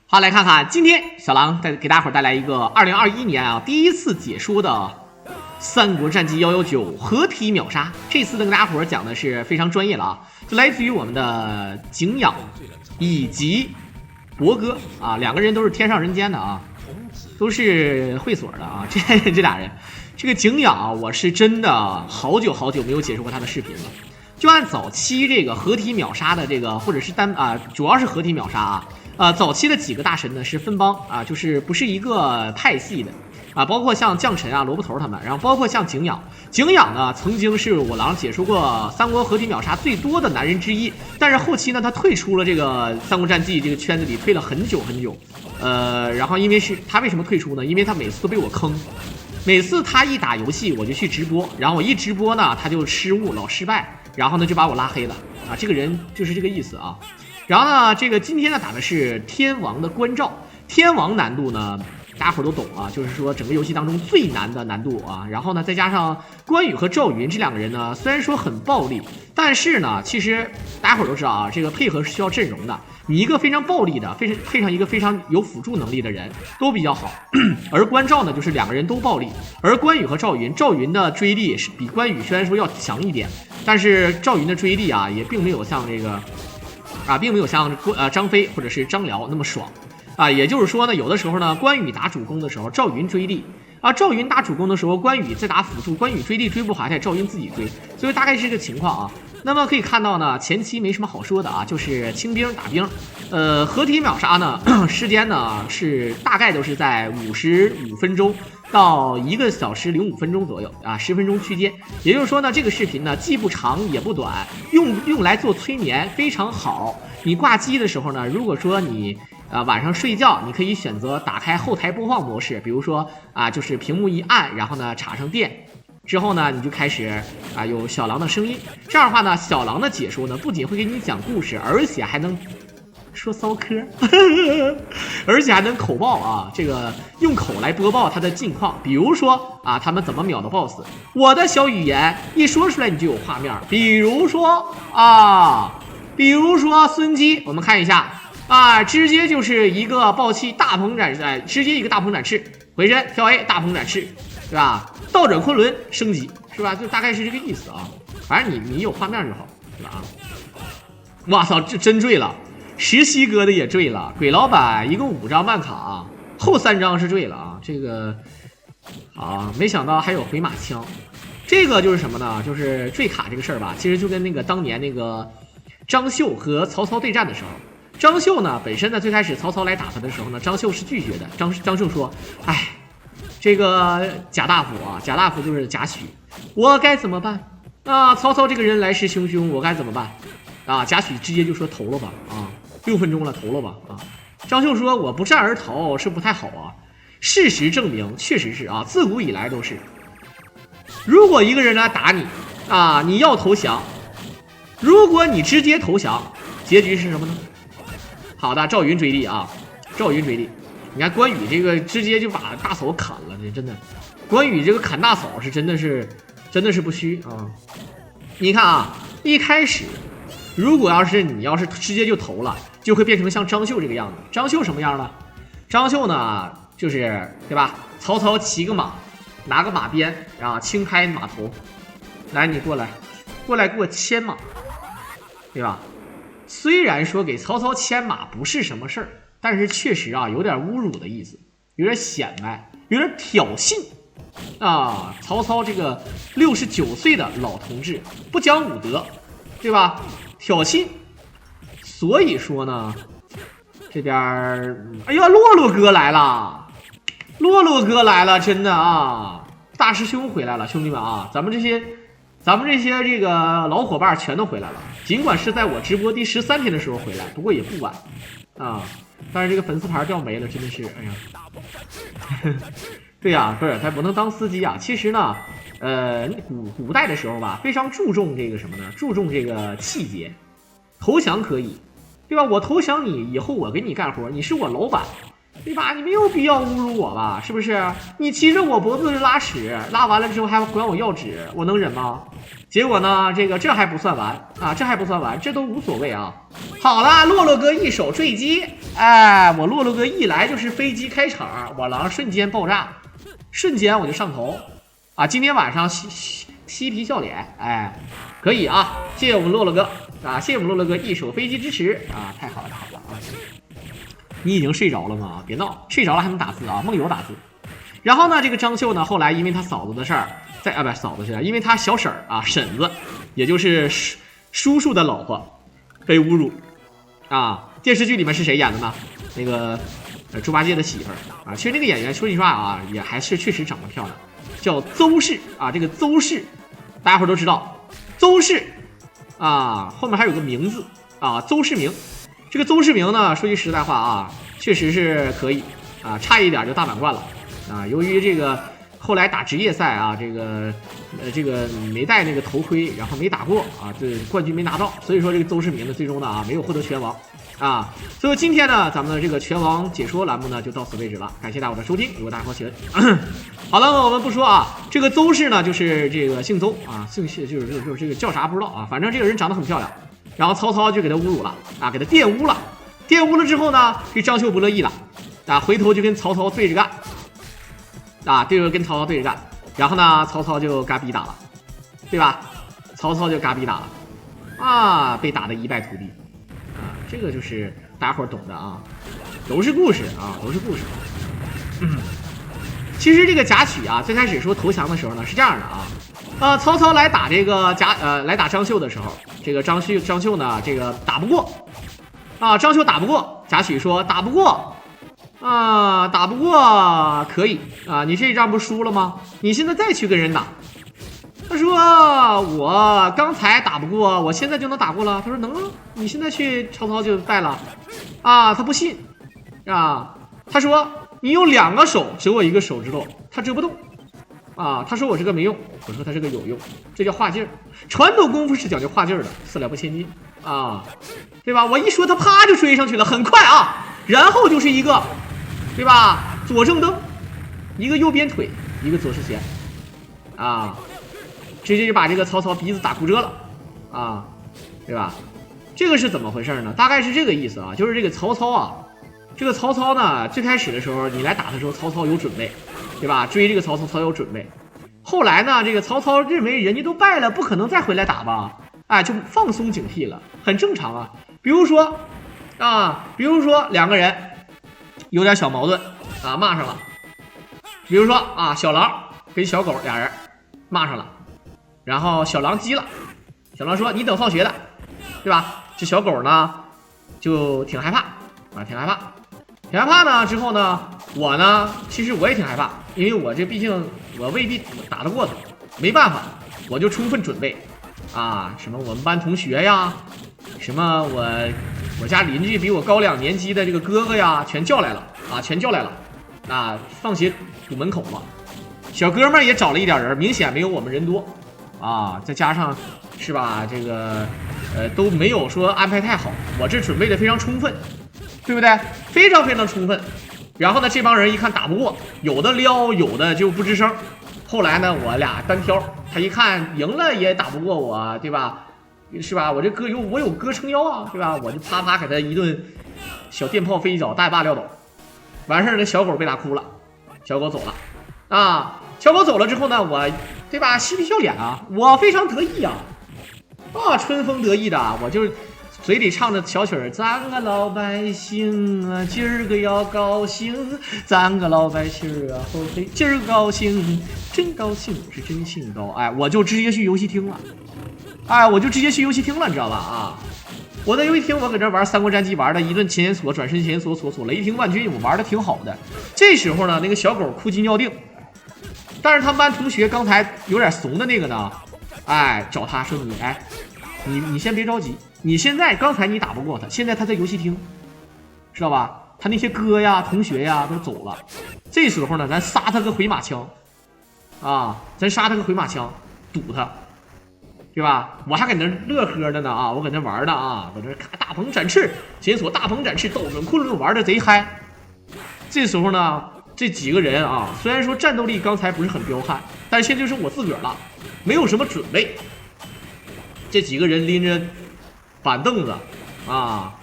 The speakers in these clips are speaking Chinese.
好，来看看今天小狼给大伙带来一个2021年啊第一次解说的《三国战记119》合体秒杀。这次跟大家伙讲的是非常专业了啊，就来自于我们的景仰以及博哥啊，两个人都是天上人间的啊，都是会所的啊。这俩人，这个景仰啊，我是真的好久没有解说过他的视频了。就按早期这个合体秒杀的这个，或者是主要是合体秒杀啊。早期的几个大神呢是分帮啊，就是不是一个派系的啊，包括像将臣啊、萝卜头他们，然后包括像景仰呢，曾经是我狼解说过三国合体秒杀最多的男人之一，但是后期呢，他退出了这个三国战记这个圈子里，退了很久，然后因为是他为什么退出呢？因为他每次都被我坑。每次他一打游戏，我就去直播，然后我一直播呢，他就失误，老失败，然后呢就把我拉黑了啊！这个人就是这个意思啊。然后呢，这个今天呢打的是天王的关照，天王难度呢大家伙都懂啊，就是说整个游戏当中最难的难度啊。然后呢，再加上关羽和赵云这两个人呢，虽然说很暴力，但是呢，其实大家伙都知道啊，这个配合是需要阵容的。你一个非常暴力的，配上一个非常有辅助能力的人，都比较好。而关照呢，就是两个人都暴力。而关羽和赵云的追力是比关羽虽然说要强一点，但是赵云的追力啊，也并没有像这个并没有像张飞或者是张辽那么爽啊。也就是说呢，有的时候呢，关羽打主攻的时候，赵云追力。赵云打主攻的时候，关羽在打辅助，关羽追力追不好，还得赵云自己追，所以大概是这个情况啊。那么可以看到呢，前期没什么好说的啊，就是清兵打兵，合体秒杀呢，时间呢是大概都是在55分钟到1个小时05分钟左右啊，10分钟区间。也就是说呢，这个视频呢既不长也不短，用来做催眠非常好。你挂机的时候呢，如果说你晚上睡觉，你可以选择打开后台播放模式，比如说就是屏幕一按，然后呢插上电。之后呢，你就开始有小狼的声音，这样的话呢，小狼的解说呢不仅会给你讲故事，而且还能说骚嗑，而且还能口爆啊，这个用口来播报他的近况，比如说他们怎么秒的 BOSS， 我的小语言一说出来你就有画面，比如说孙姬，我们看一下直接就是一个暴气大鹏展直接一个大鹏展翅，回身跳 A 大鹏展翅。是吧？倒转昆仑升级是吧？就大概是这个意思啊。反正你有画面就好，是吧？哇操，这真坠了！石溪哥的也坠了，鬼老板一共5张慢卡，后3张是坠了啊。这个没想到还有回马枪。这个就是什么呢？就是坠卡这个事儿吧，其实就跟那个当年那个张绣和曹操对战的时候，张绣呢本身呢最开始曹操来打他的时候呢，张绣是拒绝的。张绣说：“哎。”这个贾大夫就是贾诩，我该怎么办曹操这个人来势汹汹，我该怎么办贾诩直接就说投了吧6分钟了，投了吧张绣说我不战而逃是不太好啊。事实证明确实是自古以来都是，如果一个人来打你你要投降，如果你直接投降，结局是什么呢？好的，赵云追力赵云追力。你看关羽这个直接就把大嫂砍了，这真的，关羽这个砍大嫂是真的是不虚啊！你看一开始如果你要是直接就投了，就会变成像张绣这个样子。张绣什么样呢？张绣呢就是对吧？曹操骑个马，拿个马鞭轻拍马头，来你过来给我牵马，对吧？虽然说给曹操牵马不是什么事儿。但是确实有点侮辱的意思，有点显摆，有点挑衅曹操这个69岁的老同志不讲武德，对吧？挑衅。所以说呢，这边哎呀，洛洛哥来了，真的大师兄回来了，兄弟们咱们这些这个老伙伴全都回来了，尽管是在我直播第13天的时候回来，不过也不晚但是这个粉丝牌掉没了，真的是哎呀对呀，不是他不能当司机其实呢古代的时候吧，非常注重这个什么呢？注重这个气节。投降可以，对吧？我投降你以后，我给你干活，你是我老板，对吧？你没有必要侮辱我吧？是不是？你骑着我脖子拉屎，拉完了之后还管我要纸，我能忍吗？结果呢，这还不算完啊，这还不算完，这都无所谓啊。好了，洛洛哥一手坠机，哎，我洛洛哥一来就是飞机开场，我狼瞬间爆炸，瞬间我就上头啊！今天晚上嬉皮笑脸，哎，可以啊！谢谢我们洛洛哥啊，谢谢我们洛洛哥一手飞机支持啊，太好了，太好了啊！你已经睡着了吗？别闹，睡着了还能打字啊？梦游打字。然后呢，这个张绣呢，后来因为他嫂子的事儿，不是嫂子是，因为他小婶儿啊，婶子，也就是叔叔的老婆，被侮辱啊。电视剧里面是谁演的呢？那个猪八戒的媳妇儿啊。其实那个演员说句实话啊，也还是确实长得漂亮，叫邹氏啊。这个邹氏，大家伙都知道，邹氏啊，后面还有个名字啊，邹市明。这个邹市明呢，说句实在话啊，确实是可以啊，差一点就大满贯了啊。由于这个后来打职业赛啊，这个没戴那个头盔，然后没打过啊，这冠军没拿到，所以说这个邹市明呢，最终呢没有获得拳王啊。所以今天呢，咱们的这个拳王解说栏目呢就到此为止了，感谢大家的收听，如果大家喜欢，好了，我们不说啊，这个邹氏呢就是这个姓邹啊，就是这个叫啥不知道啊，反正这个人长得很漂亮。然后曹操就给他侮辱了啊，给他玷污了。玷污了之后呢，这张绣不乐意了啊，回头就跟曹操对着干啊，跟曹操对着干。然后呢，曹操就嘎逼打了，对吧？曹操就嘎逼打了啊，被打得一败涂地啊。这个就是大家伙懂的啊，都是故事啊，都是故事。其实这个贾诩啊，最开始说投降的时候呢，是这样的啊。曹操来打这个来打张绣的时候，这个张绣呢，这个打不过啊，张绣打不过，贾诩说打不过啊，打不过可以啊，你这一仗不输了吗？你现在再去跟人打。他说我刚才打不过，我现在就能打过了。他说能啊，你现在去曹操就败了啊，他不信啊，他说你有2个手折我1个手指头，他折不动。啊，他说我这个没用，我说他这个有用，这叫画劲儿。传统功夫是讲究画劲儿的，4两拨千斤啊，对吧？我一说他啪就追上去了，很快啊，然后就是一个，对吧？左正蹬，一个右边腿，一个左式拳，啊，直接就把这个曹操鼻子打骨折了，啊，对吧？这个是怎么回事呢？大概是这个意思啊，就是这个曹操啊，这个曹操呢，最开始的时候你来打的时候，曹操有准备。对吧？追这个曹操有准备。后来呢，这个曹操认为人家都败了，不可能再回来打吧？哎，就放松警惕了，很正常啊。比如说2个人有点小矛盾啊，骂上了。比如说啊，小狼跟小狗俩人骂上了，然后小狼急了，小狼说：“你等放学的，对吧？”这小狗呢就挺害怕啊，挺害怕呢。之后呢，我呢，其实我也挺害怕，因为我这毕竟我未必打得过他，没办法，我就充分准备啊，什么我们班同学呀，什么我家邻居比我高2年级的这个哥哥呀，全叫来了啊，放学堵门口嘛，小哥们也找了一点人，明显没有我们人多啊，再加上是吧，这个都没有说安排太好，我这准备的非常充分。对不对？非常非常充分。然后呢，这帮人一看打不过，有的撩，有的就不吱声。后来呢，我俩单挑，他一看赢了也打不过我，对吧？是吧？我这我有哥撑腰啊，对吧？我就啪啪给他一顿小电炮飞一脚，大把撂倒。完事儿，那小狗被打哭了，小狗走了啊。小狗走了之后呢，我对吧？嬉皮笑脸啊，我非常得意啊，春风得意的，我就。嘴里唱着小曲儿，咱个老百姓啊，今儿个要高兴，咱个老百姓啊，后嘿，今儿高兴，真高兴，是真兴高，哎，我就直接去游戏厅了，你知道吧？啊，我在游戏厅，我搁这玩《三国战记》，玩的一顿前锁、转身前锁、锁雷霆万钧，我玩的挺好的。这时候呢，那个小狗哭鸡尿腚，但是他们班同学刚才有点怂的那个呢，哎，找他说你先别着急。你现在刚才你打不过他，现在他在游戏厅，知道吧？他那些哥呀、同学呀都走了，这时候呢，咱杀他个回马枪，啊，咱杀他个回马枪，堵他，对吧？我还搁那乐呵的呢啊，我搁那玩的啊，搁这大鹏展翅，解锁大鹏展翅，斗准昆仑玩的贼嗨。这时候呢，这几个人啊，虽然说战斗力刚才不是很彪悍，但是现在就剩我自个儿了，没有什么准备。这几个人拎着板凳子啊，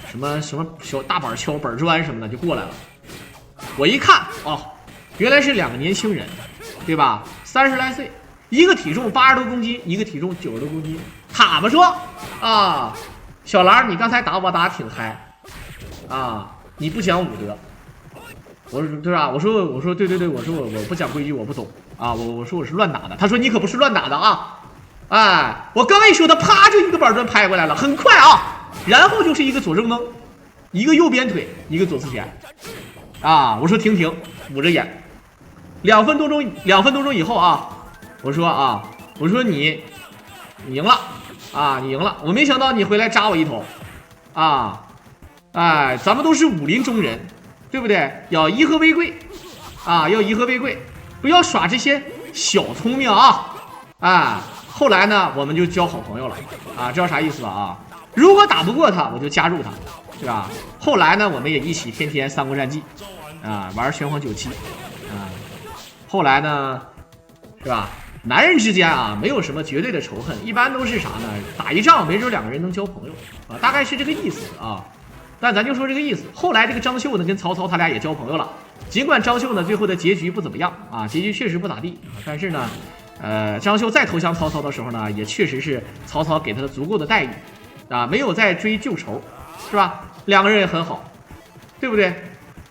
什么小大板锹、板砖什么的就过来了。我一看哦，原来是2个年轻人，对吧？30来岁，一个体重80多公斤，一个体重90多公斤。他们说啊，小兰，你刚才打我打得挺嗨啊，你不讲武德。我说对吧？我说对，我说我不讲规矩，我不懂啊。我说我是乱打的。他说你可不是乱打的啊！哎，我刚一说，他啪就一个板砖拍过来了，很快啊，然后就是一个左正蹬，一个右边腿，一个左侧拳啊。我说停，捂着眼。2分多钟以后啊，我说你赢了啊，你赢了。我没想到你回来扎我一头啊！哎，咱们都是武林中人。对不对？要以和为贵啊！要以和为贵，不要耍这些小聪明啊！啊，后来呢，我们就交好朋友了啊，知道啥意思了啊？如果打不过他，我就加入他，对吧？后来呢，我们也一起天天三国战记啊，玩玄黄97啊。后来呢，是吧？男人之间啊，没有什么绝对的仇恨，一般都是啥呢？打一仗，没准2个人能交朋友啊，大概是这个意思啊。但咱就说这个意思。后来这个张绣呢跟曹操他俩也交朋友了，尽管张绣呢最后的结局不怎么样啊，结局确实不咋地，但是呢，张绣再投降曹操的时候呢，也确实是曹操给他的足够的待遇啊，没有再追旧仇，是吧？2个人也很好，对不对？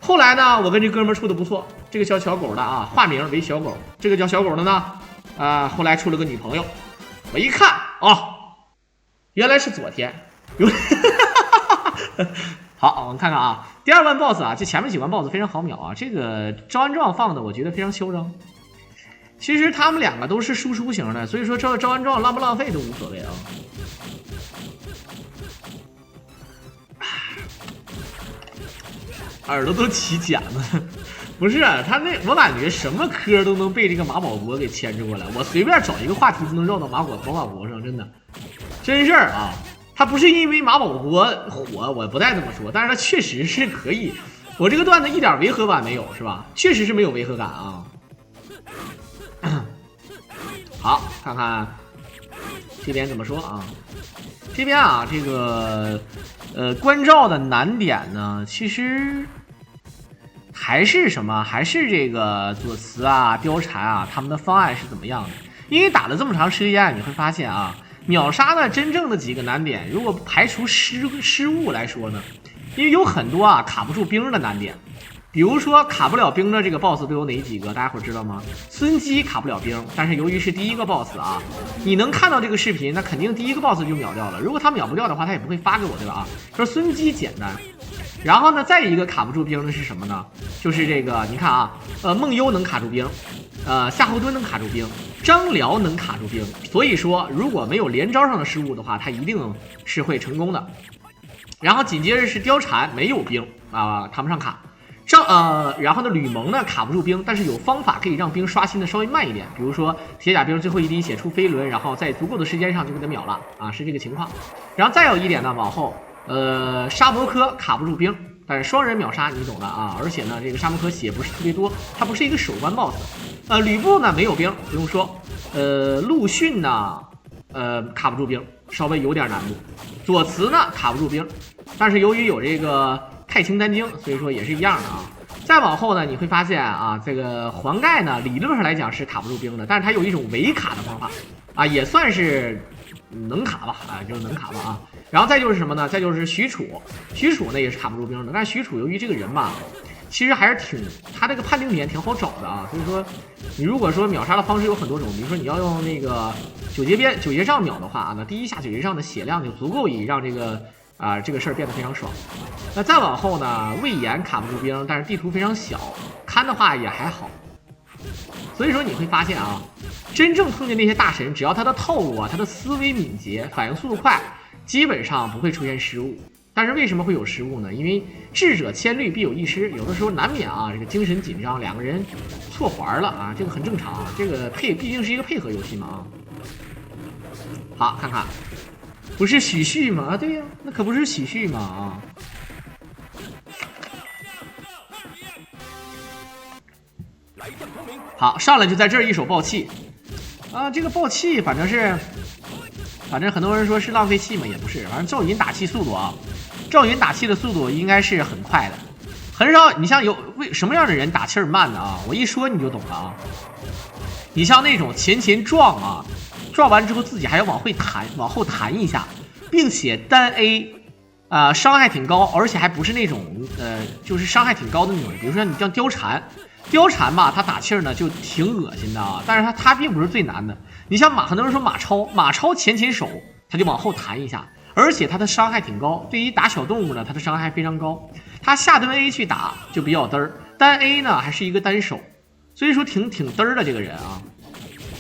后来呢，我跟这哥们处的不错，这个叫小狗的啊，化名为小狗，这个叫小狗的呢，后来处了个女朋友，我一看哦，原来是昨天，好，我们看看啊，第2关 BOSS 啊，这前面几关 BOSS 非常好秒啊。这个赵安壮放的我觉得非常嚣张。其实他们2个都是输出型的，所以说赵安壮浪不浪费都无所谓啊。耳朵都起茧了，不是他那，我感觉什么科都能被这个马保国给牵制过来，我随便找一个话题就能绕到马保国上，真的，真事儿啊。他不是因为马保国火，我不带这么说，但是他确实是可以。我这个段子一点违和感没有，是吧？确实是没有违和感啊。好，看看这边怎么说啊？这边啊，这个关照的难点呢，其实还是什么？还是这个左慈啊、貂蝉啊，他们的方案是怎么样的？因为打了这么长时间，你会发现啊。秒杀呢，真正的几个难点，如果排除失误来说呢，因为有很多啊卡不住兵的难点，比如说卡不了兵的这个 BOSS 都有哪几个？大家伙知道吗？孙基卡不了兵，但是由于是第1个 BOSS 啊，你能看到这个视频，那肯定第1个 BOSS 就秒掉了。如果他秒不掉的话，他也不会发给我，对吧？啊，说孙基简单。然后呢，再一个卡不住兵的是什么呢？就是这个，你看啊，孟优能卡住兵，夏侯惇能卡住兵，张辽能卡住兵。所以说，如果没有连招上的失误的话，他一定是会成功的。然后紧接着是貂蝉没有兵啊，谈不上卡。然后呢，吕蒙呢卡不住兵，但是有方法可以让兵刷新的稍微慢一点，比如说铁甲兵最后一滴血出飞轮，然后在足够的时间上就给他秒了啊，是这个情况。然后再有一点呢，往后。沙摩柯卡不住兵，但是双人秒杀你懂的啊！而且呢，这个沙摩柯血不是特别多，它不是一个首关 BOSS。吕布呢没有兵，不用说。陆逊呢，卡不住兵，稍微有点难度。左慈呢卡不住兵，但是由于有这个太清丹经，所以说也是一样的啊。再往后呢，你会发现啊，这个黄盖呢，理论上来讲是卡不住兵的，但是他有一种伪卡的方法啊，也算是能卡吧，啊，就是能卡吧啊。然后再就是什么呢？再就是许褚呢也是卡不住兵的，但是许褚由于这个人吧，其实还是他这个判定点挺好找的啊。所以说，你如果说秒杀的方式有很多种，比如说你要用那个九节杖秒的话啊，那第一下九节杖的血量就足够以让这个事儿变得非常爽。那再往后呢，魏延卡不住兵，但是地图非常小，看的话也还好。所以说你会发现啊，真正碰见那些大神，只要他的套路啊，他的思维敏捷，反应速度快。基本上不会出现失误，但是为什么会有失误呢？因为智者千虑必有一失，有的时候难免啊，这个精神紧张，两个人错环了啊，这个很正常啊，这个毕竟是一个配合游戏嘛啊。好，看看，不是许旭吗？啊，对呀，那可不是许旭嘛啊。好，上来就在这儿一手爆气啊！这个爆气反正很多人说是浪费气嘛，也不是，反正赵云打气速度啊，赵云打气的速度应该是很快的，很少。你像为什么样的人打气儿慢的啊？我一说你就懂了啊。你像那种前撞啊，撞完之后自己还要往后弹一下，并且单 A。伤害挺高，而且还不是那种就是伤害挺高的那种。比如说你像貂蝉吧，他打气儿呢就挺恶心的啊，但是他并不是最难的。你像很多人说马超前手他就往后弹一下，而且他的伤害挺高，对于打小动物呢，他的伤害非常高。他下蹲 A 去打就比较嘚儿，单 A 呢还是一个单手，所以说挺嘚儿的这个人啊。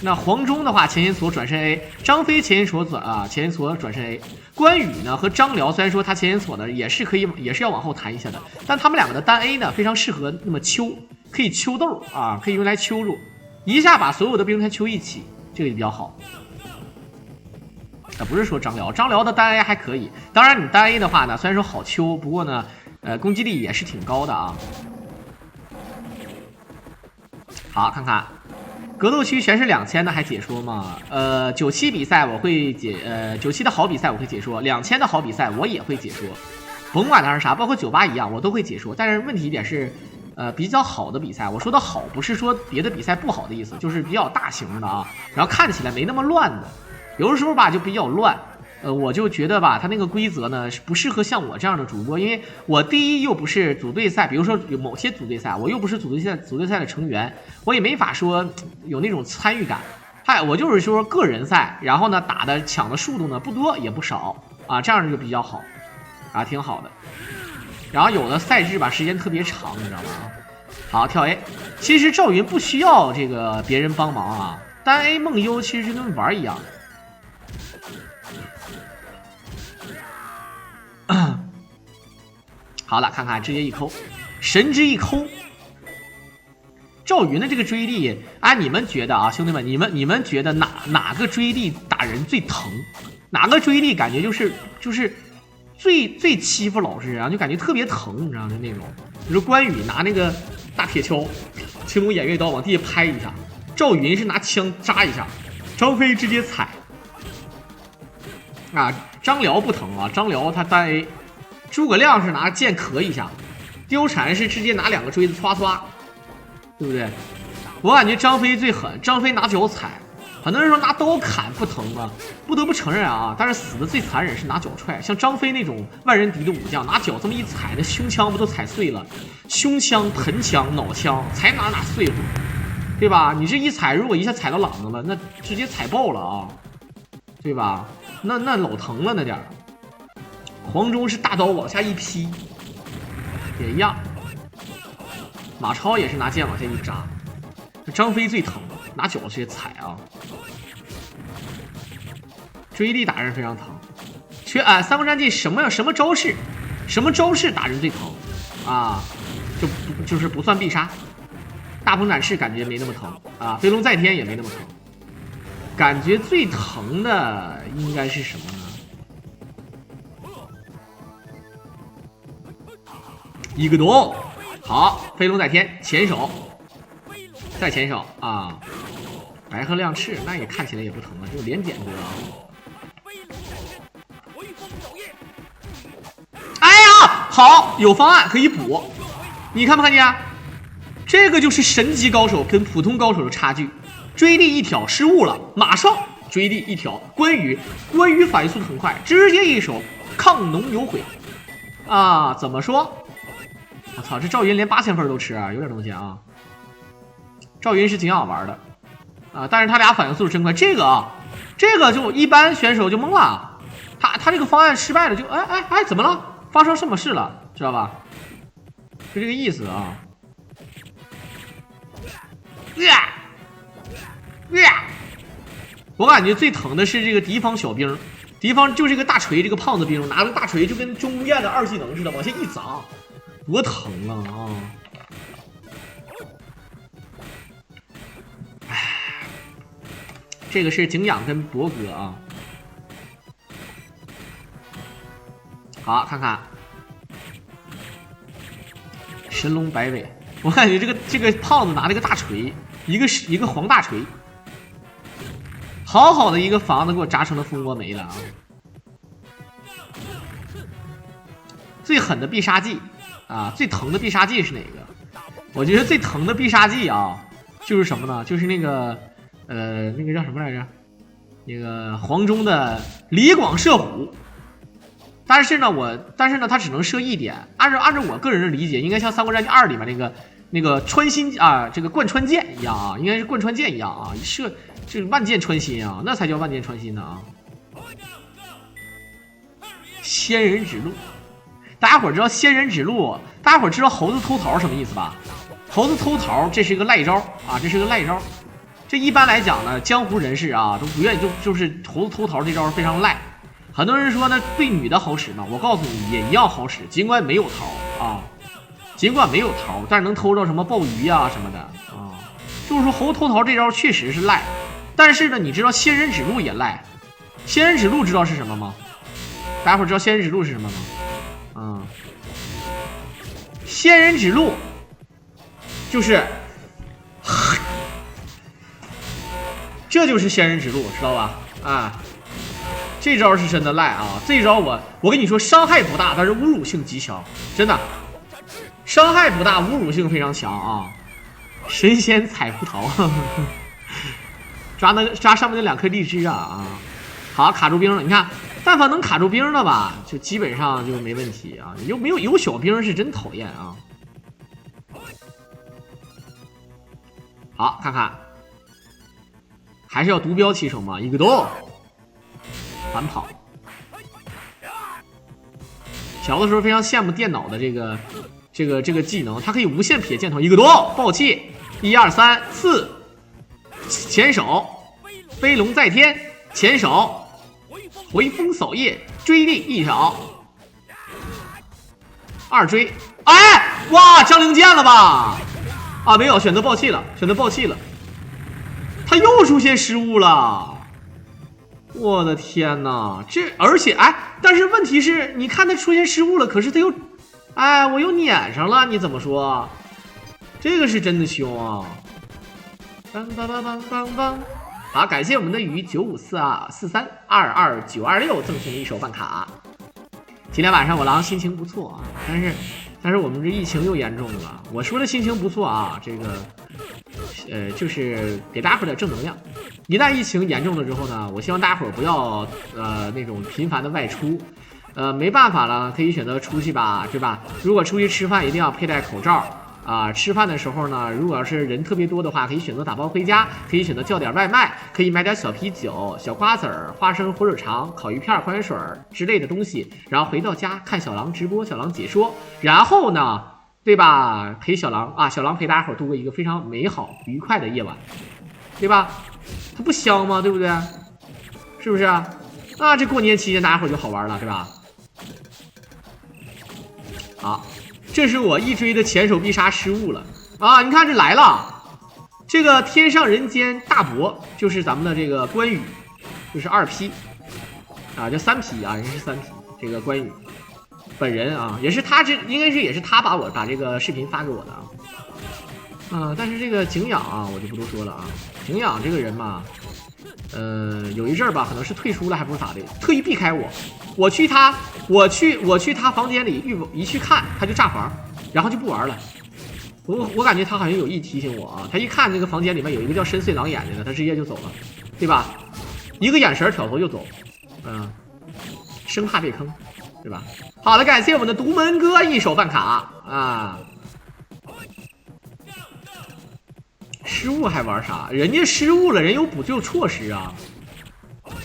那黄忠的话，前沿锁转身 A， 张飞前沿锁转身 A， 关羽呢和张辽虽然说他前沿锁呢也是要往后弹一下的，但他们两个的单 A 呢非常适合那么秋，可以秋豆啊，可以用来秋入，一下把所有的兵团秋一起，这个也比较好。不是说张辽的单 A 还可以，当然你单 A 的话呢，虽然说好秋，不过呢，攻击力也是挺高的啊。好，看看。格斗区全是2000的还解说吗？97比赛我会97的好比赛我会解说，2000的好比赛我也会解说，甭管它是啥，包括98一样我都会解说。但是问题点是，比较好的比赛，我说的好不是说别的比赛不好的意思，就是比较大型的啊，然后看起来没那么乱的，有的时候吧就比较乱。我就觉得吧，它那个规则呢是不适合像我这样的主播，因为我第一又不是组队赛，比如说有某些组队赛，我又不是组队赛的成员，我也没法说有那种参与感。我就是说个人赛，然后呢打的抢的速度呢不多也不少啊，这样就比较好啊，挺好的。然后有的赛制吧时间特别长，你知道吗？好，跳 A， 其实赵云不需要这个别人帮忙啊，单 A 梦幽其实就跟玩一样。好了，看看直接一抠，神之一抠。赵云的这个追力啊，你们觉得啊，兄弟们，你们觉得哪个追力打人最疼？哪个追力感觉就是最欺负老实人啊，就感觉特别疼，你知道吗？那种，比如关羽拿那个大铁锹，青龙偃月刀往地下拍一下，赵云是拿枪扎一下，张飞直接踩。啊，张辽不疼啊，张辽他单 A。诸葛亮是拿剑磕一下，貂蝉是直接拿2个锥子唰唰，对不对？我感觉张飞最狠，张飞拿脚踩，很多人说拿刀砍不疼吗？不得不承认啊，但是死的最残忍是拿脚踹，像张飞那种万人敌的武将，拿脚这么一踩，那胸腔不都踩碎了？胸腔、盆腔、脑腔才哪碎乎，对吧？你这一踩，如果一下踩到膀子了，那直接踩爆了啊，对吧？那老疼了那点儿。黄忠是大刀往下一劈，也一样。马超也是拿剑往下一扎。张飞最疼，拿脚直接踩啊。追力打人非常疼。三国战记什么招式，什么招式打人最疼啊？就是不算必杀。大鹏展翅感觉没那么疼啊，飞龙在天也没那么疼。感觉最疼的应该是什么呢？一个咚，好，飞龙在天，前手，再前手啊！白鹤亮翅，那也看起来也不疼啊，就是连点多啊。哎呀，好，有方案可以补，你看没看见？这个就是神级高手跟普通高手的差距。追力一挑失误了，马上追力一挑，关羽反应速度很快，直接一手亢农有悔啊！怎么说？我操，这赵云连8000分都吃啊，有点东西啊！赵云是挺好玩的啊，但是他俩反应速度真快。这个就一般选手就懵了，他这个方案失败了，就哎，怎么了？发生什么事了？知道吧？就这个意思啊！我感觉最疼的是这个敌方小兵，敌方就这个大锤，这个胖子兵拿着大锤就跟中焰的2技能似的往下一砸。多疼啊！哎，这个是景仰跟博哥啊。好，看看神龙摆尾，我感觉这个胖子拿了个大锤，一个黄大锤，好好的一个房子给我炸成了蜂窝煤了啊！最狠的必杀技啊，最疼的必杀技是哪个？我觉得最疼的必杀技啊，就是什么呢？就是那个那个叫什么来着？那个黄忠的李广射虎。但是呢，他只能射一点。按照我个人的理解，应该像《三国战记2》里面那个穿心啊，这个贯穿剑一样啊，应该是贯穿剑一样啊，射这万箭穿心啊，那才叫万箭穿心呢啊！仙人指路，大家伙知道仙人指路，大家伙知道猴子偷桃什么意思吧？猴子偷桃这是一个赖招啊，这是个赖招。这一般来讲呢，江湖人士啊都不愿意，就是猴子偷桃这招非常赖。很多人说呢，对女的好使嘛，我告诉你也一样好使，尽管没有桃啊，尽管没有桃，但是能偷着什么鲍鱼啊什么的啊。就是说猴偷桃这招确实是赖，但是呢，你知道仙人指路也赖。仙人指路知道是什么吗？大家伙知道仙人指路是什么吗？啊，仙人指路就是，这就是仙人指路，知道吧？啊。这招是真的赖啊！这招我跟你说，伤害不大，但是侮辱性极强，真的，伤害不大，侮辱性非常强啊！神仙采葡萄，抓上面那2颗荔枝啊！好，卡住兵了，你看，但凡能卡住兵的吧，就基本上就没问题啊。有小兵是真讨厌啊！好，看看，还是要独标骑手嘛，一个都。反跑，小的时候非常羡慕电脑的这个技能，它可以无限撇箭头，一个多爆气，1、2、3、4，前手飞龙在天，前手回风扫叶，追地一挑，2追，哎，哇，张灵剑了吧？啊，没有，选择爆气了，他又出现失误了。我的天哪，而且哎，但是问题是，你看他出现失误了，可是他又，哎，我又撵上了，你怎么说？这个是真的凶啊！当当当当当当！好，感谢我们的鱼95443222926赠送1手办卡。今天晚上我狼心情不错啊，但是我们这疫情又严重了。我说的心情不错啊，这个，就是给大家伙点正能量。一旦疫情严重了之后呢，我希望大家伙不要那种频繁的外出，没办法了，可以选择出去吧，对吧？如果出去吃饭一定要佩戴口罩啊。吃饭的时候呢，如果要是人特别多的话，可以选择打包回家，可以选择叫点外卖，可以买点小啤酒、小瓜子儿、花生火腿肠、烤鱼片、矿泉水之类的东西，然后回到家看小狼直播、小狼解说，然后呢，对吧？陪小狼啊，小狼陪大家伙度过一个非常美好愉快的夜晚，对吧？它不香吗？对不对？是不是啊？啊，这过年期间大家伙就好玩了，是吧？好，这是我一追的前手必杀失误了啊！你看这来了，这个天上人间大伯就是咱们的这个关羽，就是2P 啊，这3P 啊，人是3P，这个关羽本人啊，也是他应该是也是他把这个视频发给我的啊。但是这个景仰啊，我就不多说了啊。景仰这个人嘛，有一阵儿吧，可能是退出了，还不是咋的，特意避开我。我去他房间里一去看，他就炸房，然后就不玩了。我感觉他好像有意提醒我啊，他一看这个房间里面有一个叫深邃狼眼睛的，他直接就走了，对吧？一个眼神挑头就走，生怕被坑，对吧？好了，感谢我们的独门哥1手办卡啊。失误还玩啥？人家失误了，人有补救措施啊，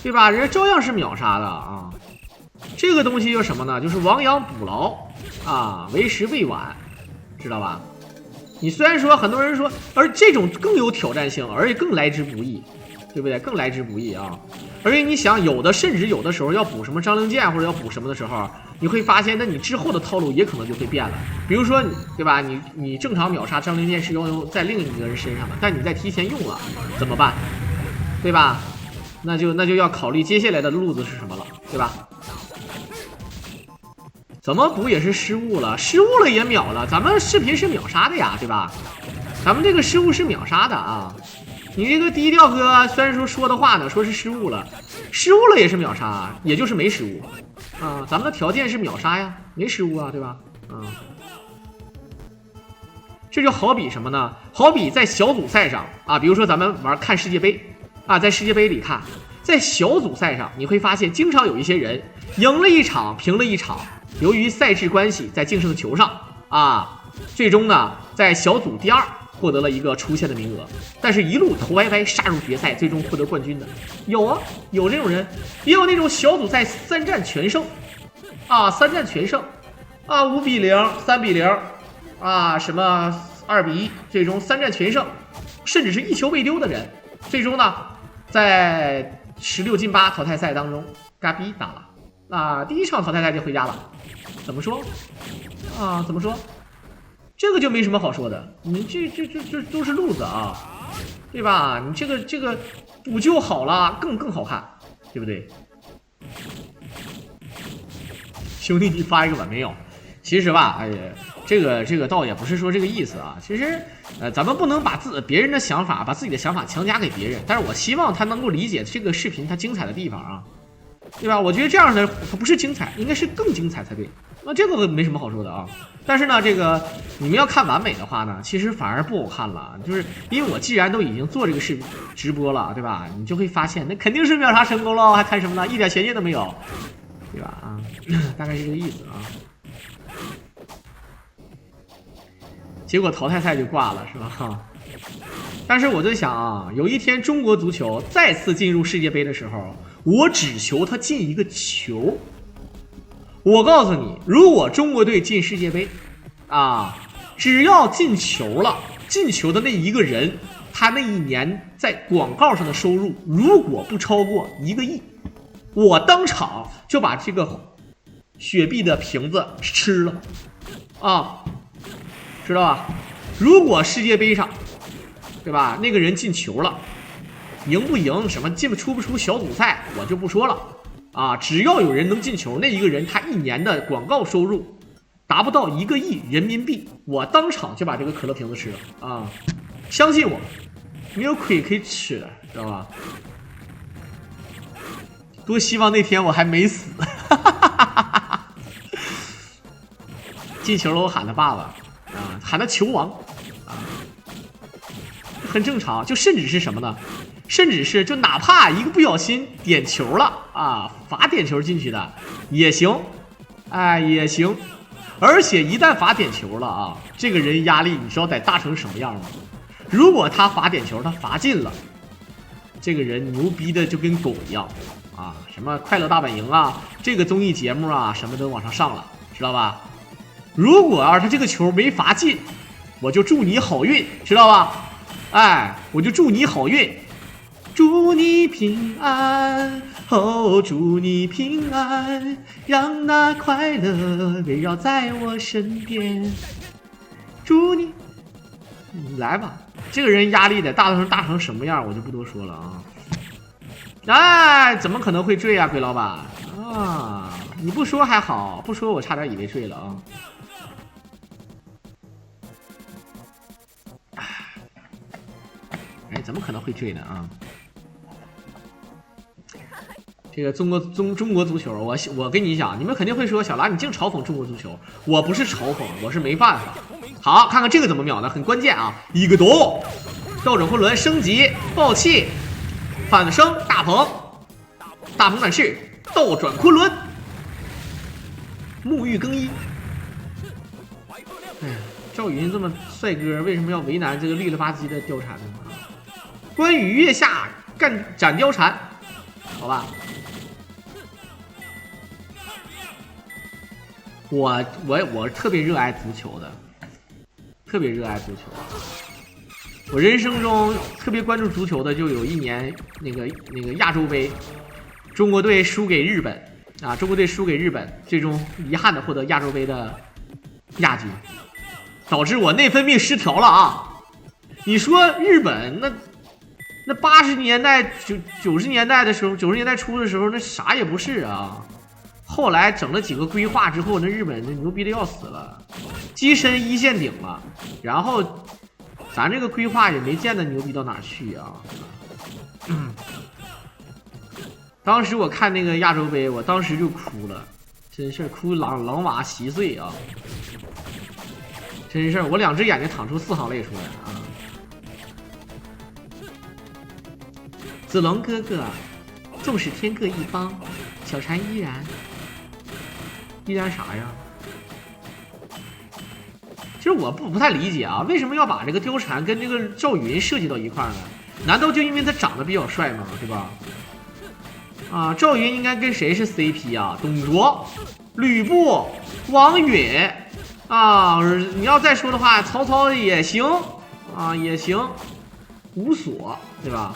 对吧？人家照样是秒杀的啊。这个东西就是什么呢？就是亡羊补牢啊，为时未晚，知道吧？你虽然说很多人说，而这种更有挑战性，而且更来之不易，对不对？更来之不易啊！而且你想，甚至有的时候要补什么张灵剑或者要补什么的时候，你会发现，那你之后的套路也可能就会变了。比如说，对吧？你正常秒杀张灵剑是要用在另一个人身上的，但你在提前用了，怎么办？对吧？那就要考虑接下来的路子是什么了，对吧？怎么补也是失误了，失误了也秒了，咱们视频是秒杀的呀，对吧？咱们这个失误是秒杀的啊！你这个低调哥虽然说的话呢，说是失误了，失误了也是秒杀，也就是没失误啊。咱们的条件是秒杀呀，没失误啊，对吧？这就好比什么呢？好比在小组赛上啊，比如说咱们看世界杯啊，在世界杯里看，在小组赛上你会发现，经常有一些人赢了一场，平了一场，由于赛制关系，在净胜球上啊，最终呢在小组第2。获得了一个出线的名额，但是一路头歪歪杀入决赛，最终获得冠军的有啊，有这种人，也有那种小组赛3战全胜啊，3战全胜啊，5比0、3比0啊，什么2比1，最终3战全胜，甚至是1球未丢的人，最终呢在16进8淘汰赛当中嘎逼打了啊，第1场淘汰赛就回家了，怎么说啊？怎么说？这个就没什么好说的，你这都是路子啊，对吧？你这个补救好了，更好看，对不对？兄弟，你发一个吧，没有。其实吧，哎呀，这个倒也不是说这个意思啊。其实，咱们不能把别人的想法，把自己的想法强加给别人。但是我希望他能够理解这个视频它精彩的地方啊，对吧？我觉得这样的它不是精彩，应该是更精彩才对。那这个没什么好说的啊。但是呢，这个你们要看完美的话呢，其实反而不好看了，就是因为我既然都已经做这个直播了，对吧？你就会发现那肯定是秒杀成功了，还看什么呢？一点悬念都没有，对吧？啊，大概是这个意思啊。结果淘汰赛就挂了，是吧？但是我在想啊，有一天中国足球再次进入世界杯的时候，我只求他进一个球。我告诉你，如果中国队进世界杯，啊，只要进球了，进球的那一个人，他那一年在广告上的收入如果不超过1个亿，我当场就把这个雪碧的瓶子吃了，啊，知道吧？如果世界杯上，对吧？那个人进球了，赢不赢，什么出不出小组赛，我就不说了。啊，只要有人能进球，那一个人他一年的广告收入达不到1个亿人民币，我当场就把这个可乐瓶子吃了啊！相信我，没有亏可以吃的，知道吧？多希望那天我还没死，进球了我喊他爸爸啊，喊他球王啊，很正常。就甚至是什么呢？甚至是就哪怕一个不小心点球了啊，罚点球进去的也行，哎也行。而且一旦罚点球了啊，这个人压力你知道得大成什么样吗？如果他罚点球他罚进了，这个人牛逼的就跟狗一样啊，什么快乐大本营啊，这个综艺节目啊什么都往上上了，知道吧？如果要是他这个球没罚进，我就祝你好运，知道吧？哎，我就祝你好运。祝你平安，哦，祝你平安，让那快乐围绕在我身边。祝你，来吧，这个人压力得大成什么样，我就不多说了啊。哎，怎么可能会坠啊，鬼老板啊！你不说还好，不说我差点以为坠了啊。哎，怎么可能会坠呢啊？这个中国足球，我跟你讲，你们肯定会说小拉你净嘲讽中国足球，我不是嘲讽，我是没办法。好，看看这个怎么秒的，很关键啊！一个斗，倒转昆仑升级，爆气，反升大鹏展翅，倒转昆仑，沐浴更衣。哎呀，赵云这么帅哥，为什么要为难这个绿了吧唧的貂蝉呢？关羽月下斩貂蝉，好吧。我特别热爱足球的，特别热爱足球。我人生中特别关注足球的，就有一年那个亚洲杯，中国队输给日本啊，中国队输给日本，最终遗憾的获得亚洲杯的亚军，导致我内分泌失调了啊！你说日本那80年代90年代的时候，90年代初的时候，那啥也不是啊。后来整了几个规划之后，那日本那牛逼的要死了，跻身一线顶了。然后咱这个规划也没见得牛逼到哪去啊。当时我看那个亚洲杯，我当时就哭了，真是哭狼娃稀碎啊！真是我2只眼睛淌出4行泪出来啊！子龙哥哥，纵使天各一方，小禅依然啥呀？其实我不太理解啊，为什么要把这个貂蝉跟这个赵云设计到一块呢？难道就因为他长得比较帅吗？对吧？啊，赵云应该跟谁是 CP 啊？董卓、吕布、王允啊，你要再说的话，曹操也行啊，也行，无所，对吧？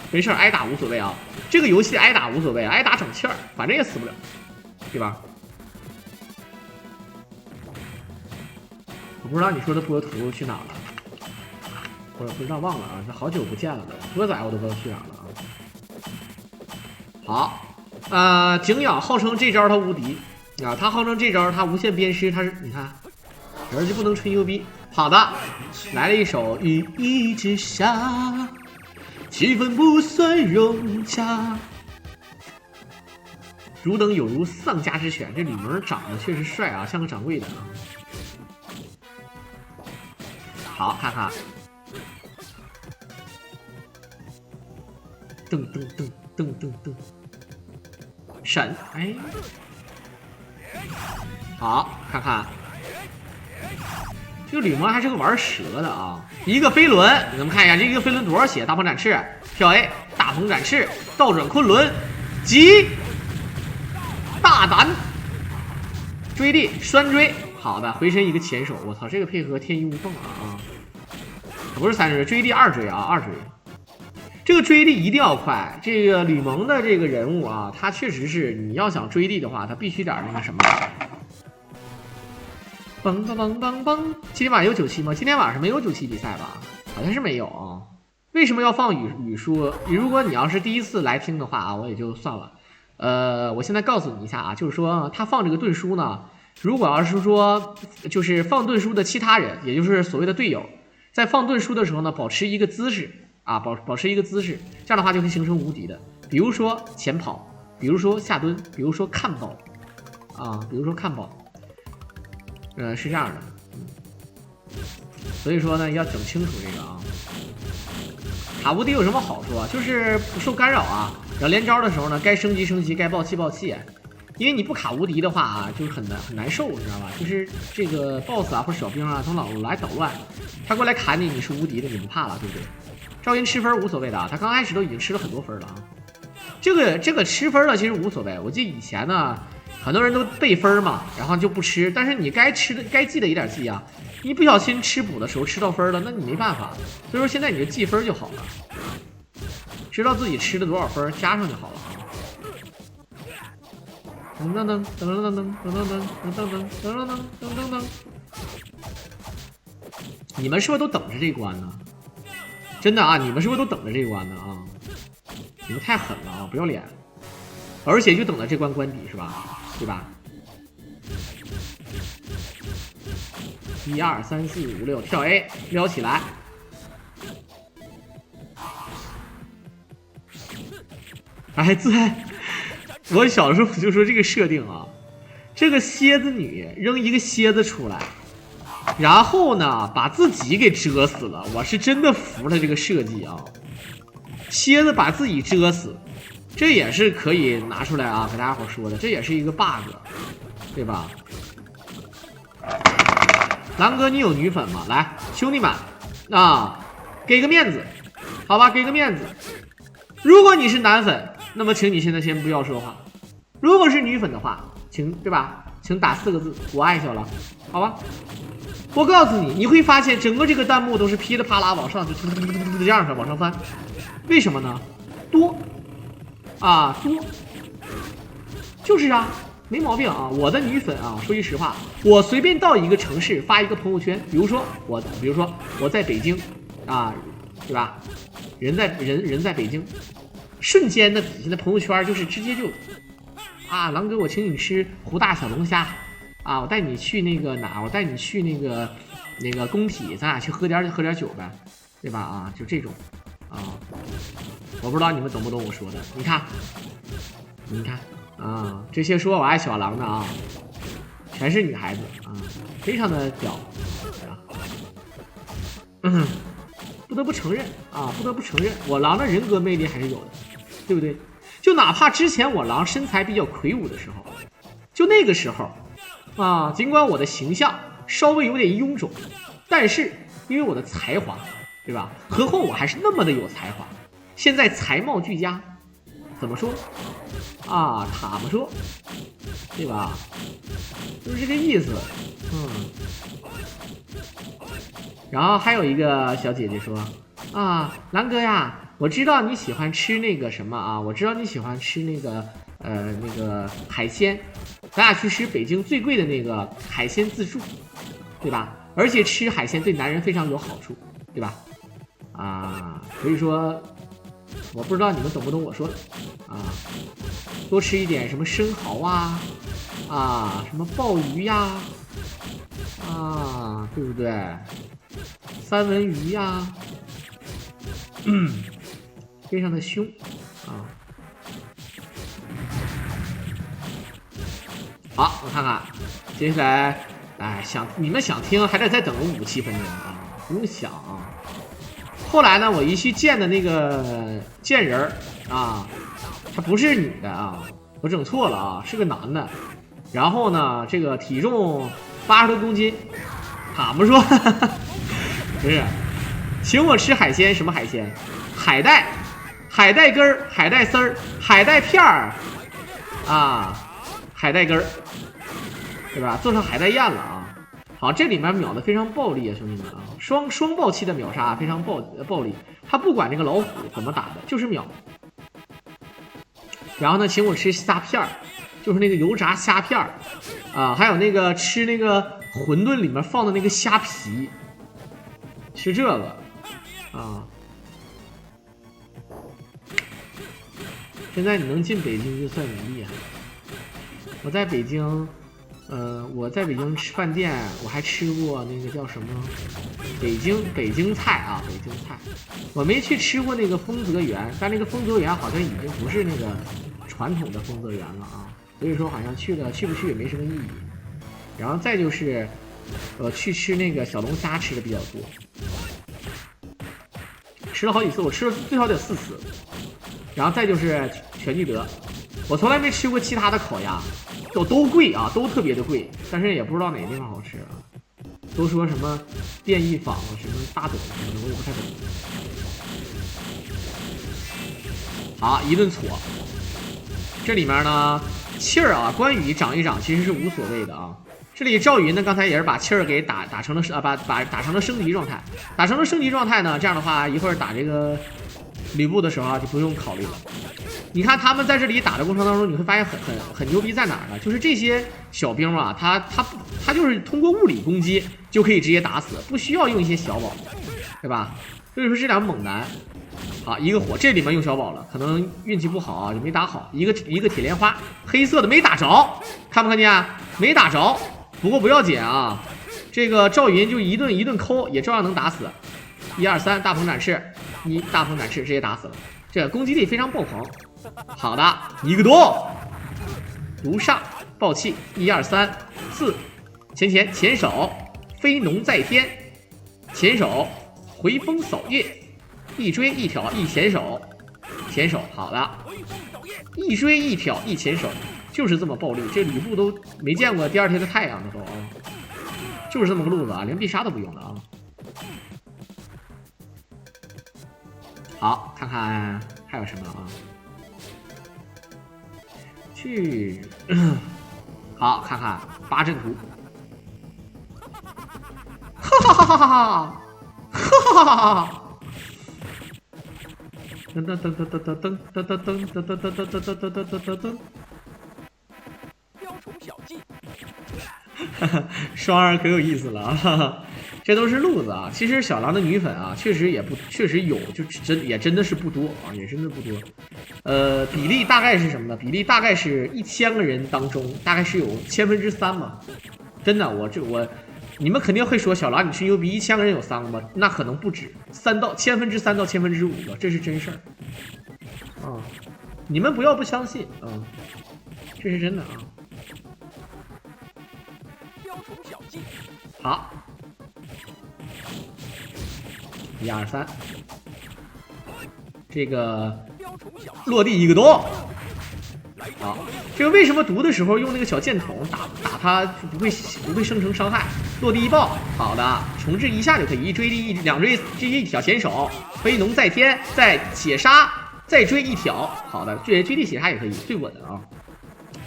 没事，挨打无所谓啊，这个游戏挨打无所谓，挨打整气儿，反正也死不了，对吧？我不知道你说的波图去哪了。我不知道忘了啊，这好久不见了都，歌仔我都不知道去哪了啊。好，景仰号称这招他无敌啊，他号称这招他无限鞭尸，他是你看，人就不能吹牛逼。好的，来了一首羽翼之下，气氛不算融洽，汝等有如丧家之犬。这吕蒙长得确实帅啊，像个掌柜的啊。好，看看。噔噔噔噔噔噔，闪！哎，好，看看，这个吕蒙还是个玩蛇的啊！一个飞轮，咱们看一下这个飞轮多少血？大鹏展翅，跳 A， 大鹏展翅，倒转昆仑，急，大胆追地拴追，好的，回身一个前手，我操，这个配合天衣无缝啊！不是3追，追地2追啊，2追。这个追地一定要快，这个吕蒙的这个人物啊，他确实是你要想追地的话，他必须点那个什么。嘣嘣嘣嘣嘣！今天晚上有97吗？今天晚上没有97比赛吧？好像是没有啊。为什么要放语书？如果你要是第一次来听的话啊，我也就算了。我现在告诉你一下啊，就是说他放这个盾书呢，如果要是说就是放盾书的其他人，也就是所谓的队友，在放盾书的时候呢，保持一个姿势。啊，保持一个姿势，这样的话就会形成无敌的。比如说前跑，比如说下蹲，比如说看跑，啊，比如说看跑，是这样的。所以说呢，要整清楚这个啊。塔无敌有什么好处啊？就是不受干扰啊。然后连招的时候呢，该升级升级，该爆气爆气。因为你不卡无敌的话啊，就是很难受，你知道吧？就是这个 BOSS 啊或者小兵啊，从老来捣乱，他过来砍你，你是无敌的，你不怕了，对不对？赵云吃分无所谓的啊，他刚开始都已经吃了很多分了啊。这个吃分了其实无所谓，我记得以前呢，很多人都备分嘛，然后就不吃，但是你该记的一点记啊。你不小心吃补的时候吃到分了，那你没办法。所以说现在你就记分就好了，知道自己吃了多少分加上就好了啊。噔噔噔噔噔噔噔噔噔噔噔噔噔，你们是不是都等着这关呢？真的啊，你们是不是都等着这关呢啊？你们太狠了啊，不要脸！而且就等着这关关底是吧？对吧？1、2、3、4、5、6，跳 A， 撩起来。哎，我小时候就说这个设定啊，这个蝎子女扔一个蝎子出来。然后呢，把自己给蛰死了，我是真的服了这个设计啊！蝎子把自己蛰死，这也是可以拿出来啊，给大家伙说的，这也是一个 bug， 对吧？狼哥，你有女粉吗？来，兄弟们啊，给个面子，好吧，给个面子。如果你是男粉，那么请你现在先不要说话；如果是女粉的话，请对吧？请打4个字，我爱小狼，好吧？我告诉你，你会发现整个这个弹幕都是噼里啪啦往上，就这样的往上翻，为什么呢？多啊，多，就是啊，没毛病啊。我的女粉啊，说句实话，我随便到一个城市发一个朋友圈，比如说我在北京啊，对吧？人在北京，瞬间的底下的朋友圈就是直接就啊，狼哥我请你吃湖大小龙虾啊，我带你去那个哪，我带你去那个工体，咱俩去喝点酒呗，对吧？啊，就这种啊，我不知道你们懂不懂我说的，你看啊，这些说我爱小狼的啊，全是女孩子啊，非常的屌啊。不得不承认啊，我狼的人格魅力还是有的，对不对？就哪怕之前我狼身材比较魁梧的时候，就那个时候啊，尽管我的形象稍微有点臃肿，但是因为我的才华，对吧？何况我还是那么的有才华，现在才貌俱佳，怎么说啊？塔么说，对吧？就是这个意思，然后还有一个小姐姐说啊，狼哥呀，我知道你喜欢吃那个什么啊，我知道你喜欢吃那个海鲜，咱俩去吃北京最贵的那个海鲜自助，对吧？而且吃海鲜对男人非常有好处，对吧？啊，所以说我不知道你们懂不懂我说的啊，多吃一点什么生蚝啊，什么鲍鱼呀，啊，对不对？三文鱼呀，非常的凶啊。好，我看看，接下来，哎，你们想听，还得再等个5、7分钟啊，不用想啊。后来呢，我一去见的那个贱人啊，他不是女的啊，我整错了啊，是个男的。然后呢，这个体重80多公斤，他们说。不是，请我吃海鲜，什么海鲜？海带根儿、海带丝儿、海带片儿，啊，海带根儿，对吧？做成海带宴了啊！好，这里面秒的非常暴力啊，兄弟们啊，双爆期的秒杀非常暴力，他不管这个老虎怎么打的，就是秒。然后呢，请我吃虾片儿，就是那个油炸虾片儿，啊，还有那个吃那个馄饨里面放的那个虾皮。吃这个啊！现在你能进北京就算你厉害。我在北京，吃饭店，我还吃过那个叫什么北京菜啊，北京菜。我没去吃过那个丰泽园，但那个丰泽园好像已经不是那个传统的丰泽园了啊，所以说好像去不去也没什么意义。然后再就是。去吃那个小龙虾吃的比较多，吃了好几次，我吃了最少得4次。然后再就是全聚德，我从来没吃过其他的烤鸭，都贵啊，都特别的贵，但是也不知道哪个地方好吃啊。都说什么便宜坊啊，什么大董什么的，我也不太懂。好，一顿搓。这里面呢，气儿啊，关羽长一长其实是无所谓的啊。这里赵云呢，刚才也是把气儿给打成了打成了升级状态，打成了升级状态呢，这样的话一会儿打这个吕布的时候啊，就不用考虑了。你看他们在这里打的过程当中，你会发现很牛逼在哪儿呢？就是这些小兵啊，他就是通过物理攻击就可以直接打死，不需要用一些小宝，对吧？所以说这两猛男，好一个火，这里面用小宝了，可能运气不好啊，就没打好，一个铁莲花，黑色的没打着，看不看见？没打着。不过不要紧啊，这个赵云就一顿抠，也照样能打死。1、2、3，大鹏展翅，大鹏展翅直接打死了，这个攻击力非常爆棚。好的，一个多，如上暴气，1、2、3、4，前手飞龙在天，前手回风扫月，一追一挑一前手，好的，一追一挑一前手。就是这么暴力，这吕布都没见过第2天的太阳的都啊，就是这么个路子啊，连必杀都不用了啊。好，看看还有什么啊？好，看看八阵图。哈哈哈哈哈哈！哈哈哈哈哈！噔噔噔噔噔噔噔噔噔噔噔噔噔噔噔噔噔。双儿可有意思了啊！这都是路子啊。其实小狼的女粉啊，确实有，就真的是不多啊，也真的不多。比例大概是什么呢？比例大概是1000个人当中，大概是有3%嘛。真的，你们肯定会说小狼你吹牛逼，1000个人有3个吗？那可能不止，3%到5%个，这是真事儿啊！你们不要不相信啊，这是真的啊。好，1、2、3，这个落地一个洞。好，这个为什么读的时候用那个小箭筒打它就不会生成伤害？落地一爆，好的，重置一下就可以，一追2追一挑显手，飞龙在天，再血杀，再追一挑，好的，追地血杀也可以，最稳的啊，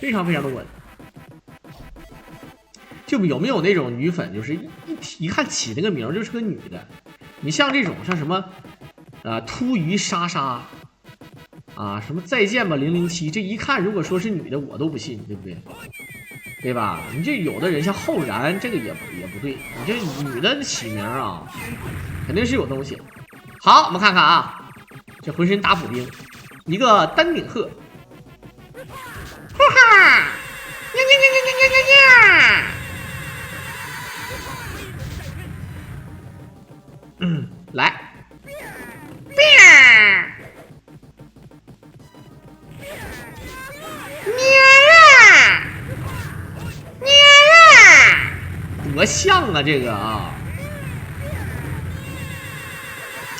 非常的稳。就有没有那种女粉，就是一看起那个名就是个女的？你像这种像什么，突鱼莎莎，啊，什么再见吧007，这一看如果说是女的，我都不信，对不对？对吧？你这有的人像后然，这个也不对，你这女的起名啊，肯定是有东西。好，我们看看啊，这浑身打补丁，一个丹顶鹤，哈哈，呀。来，多像啊，这个啊，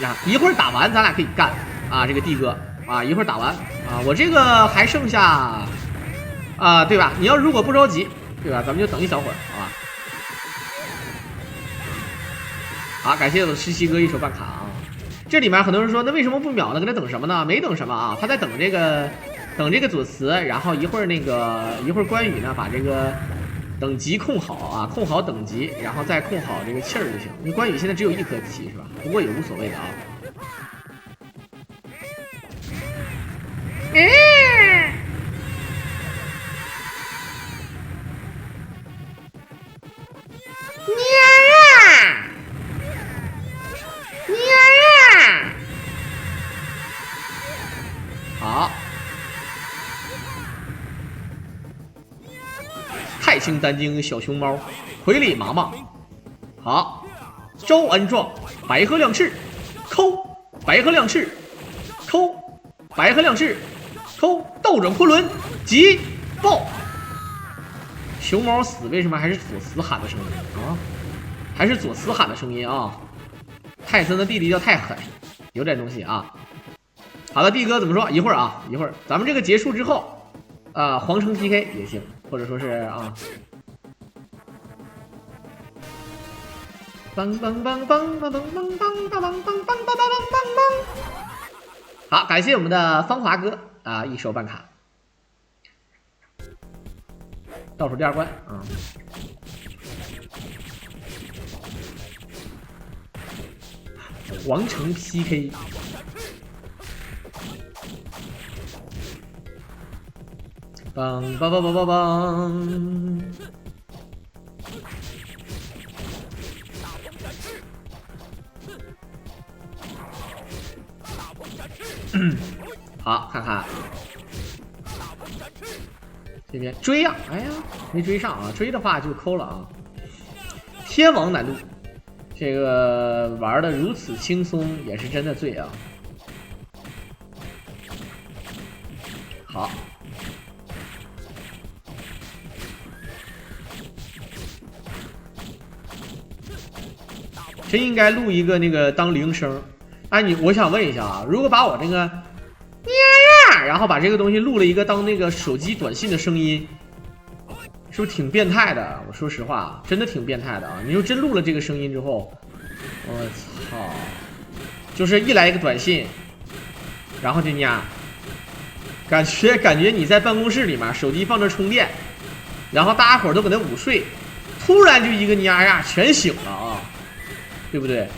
呀，一会儿打完咱俩可以干啊，这个D哥啊，一会儿打完啊，我这个还剩下啊，对吧？你要如果不着急，对吧？咱们就等一小会儿，好吧？好，感谢我的17哥一手办卡啊！这里面很多人说，那为什么不秒呢？搁那等什么呢？没等什么啊，他在等这个左慈，然后一会儿关羽呢把这个等级控好啊，控好等级，然后再控好这个气儿就行。因为关羽现在只有1颗气是吧？不过也无所谓的啊。好，太清丹经小熊猫，傀儡麻麻。好，招安状，白鹤亮翅，抠白鹤亮翅，抠白鹤亮翅，抠倒转昆仑，急爆。熊猫死为什么还是左慈喊的声音啊？还是左慈喊的声音啊？泰森的弟弟叫太狠，有点东西啊。好的，D哥怎么说？一会儿啊，一会儿咱们这个结束之后，皇城 PK 也行，或者说是啊，好，感谢我们的芳华哥啊，一手办卡，倒数第2关啊。皇城 PK。梆梆梆梆梆梆！好，看看这边追呀，哎呀，没追上啊！追的话就抠了啊。天王难度，这个玩的如此轻松，也是真的醉啊。好。真应该录一个那个当铃声。哎，我想问一下啊，如果把我这个呀，然后把这个东西录了一个当那个手机短信的声音，是不是挺变态的？我说实话，真的挺变态的啊！你就真录了这个声音之后，我操，就是一来一个短信，然后就呀，感觉你在办公室里面，手机放着充电，然后大家伙都搁那午睡，突然就一个呀，全醒了啊！对不对？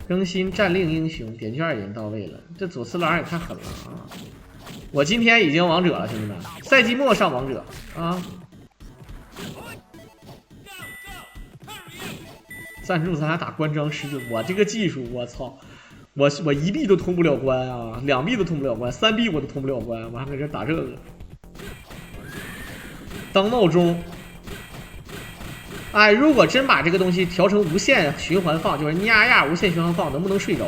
更新战令英雄，点券已经到位了。这左次郎也太狠了啊！我今天已经王者了，兄弟们，赛季末上王者啊！36咱俩打关张19，我这个技术，我操！我一币都通不了关啊，2币都通不了关，3币我都通不了关，我还搁这打这个，当闹钟。哎，如果真把这个东西调成无限循环放，就是呀呀无限循环放，能不能睡着？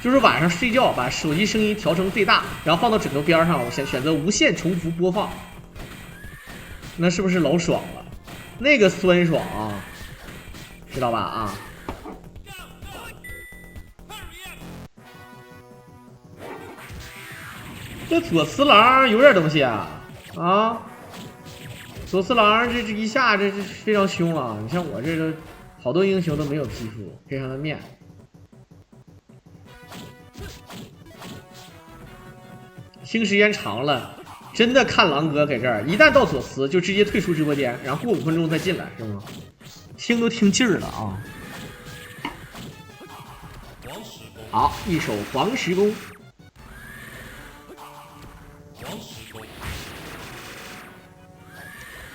就是晚上睡觉把手机声音调成最大，然后放到枕头边上，我选择无限重复播放，那是不是老爽了？那个酸爽啊，知道吧？啊！这左次郎有点东西啊！啊，左次郎这一下这非常凶啊！你像我这个好多英雄都没有皮肤，非常的面。听时间长了，真的看狼哥在这儿，一旦到左慈就直接退出直播间，然后过5分钟再进来，是吗？听都听劲儿了啊！好，一手黄石弓。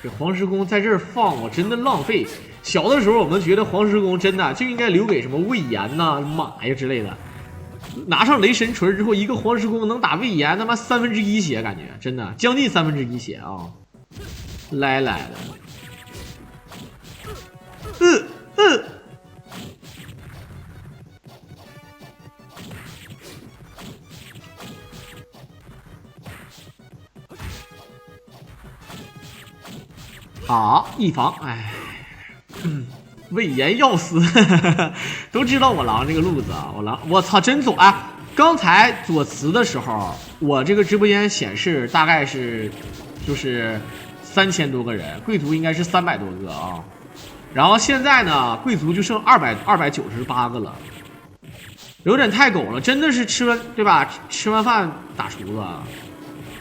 这黄石弓在这儿放，我真的浪费。小的时候我们觉得黄石弓真的就应该留给什么魏延呐、马呀之类的。拿上雷神锤之后，一个黄石弓能打魏延他妈1/3血，感觉真的将近1/3血啊！来了，好一防，哎，魏延要死，都知道我狼这个路子啊！我操，真走哎！刚才左慈的时候，我这个直播间显示大概是就是3000多个人，贵族应该是300多个啊。然后现在呢，贵族就剩298个了，有点太狗了，真的是吃完对吧？吃完饭打厨子，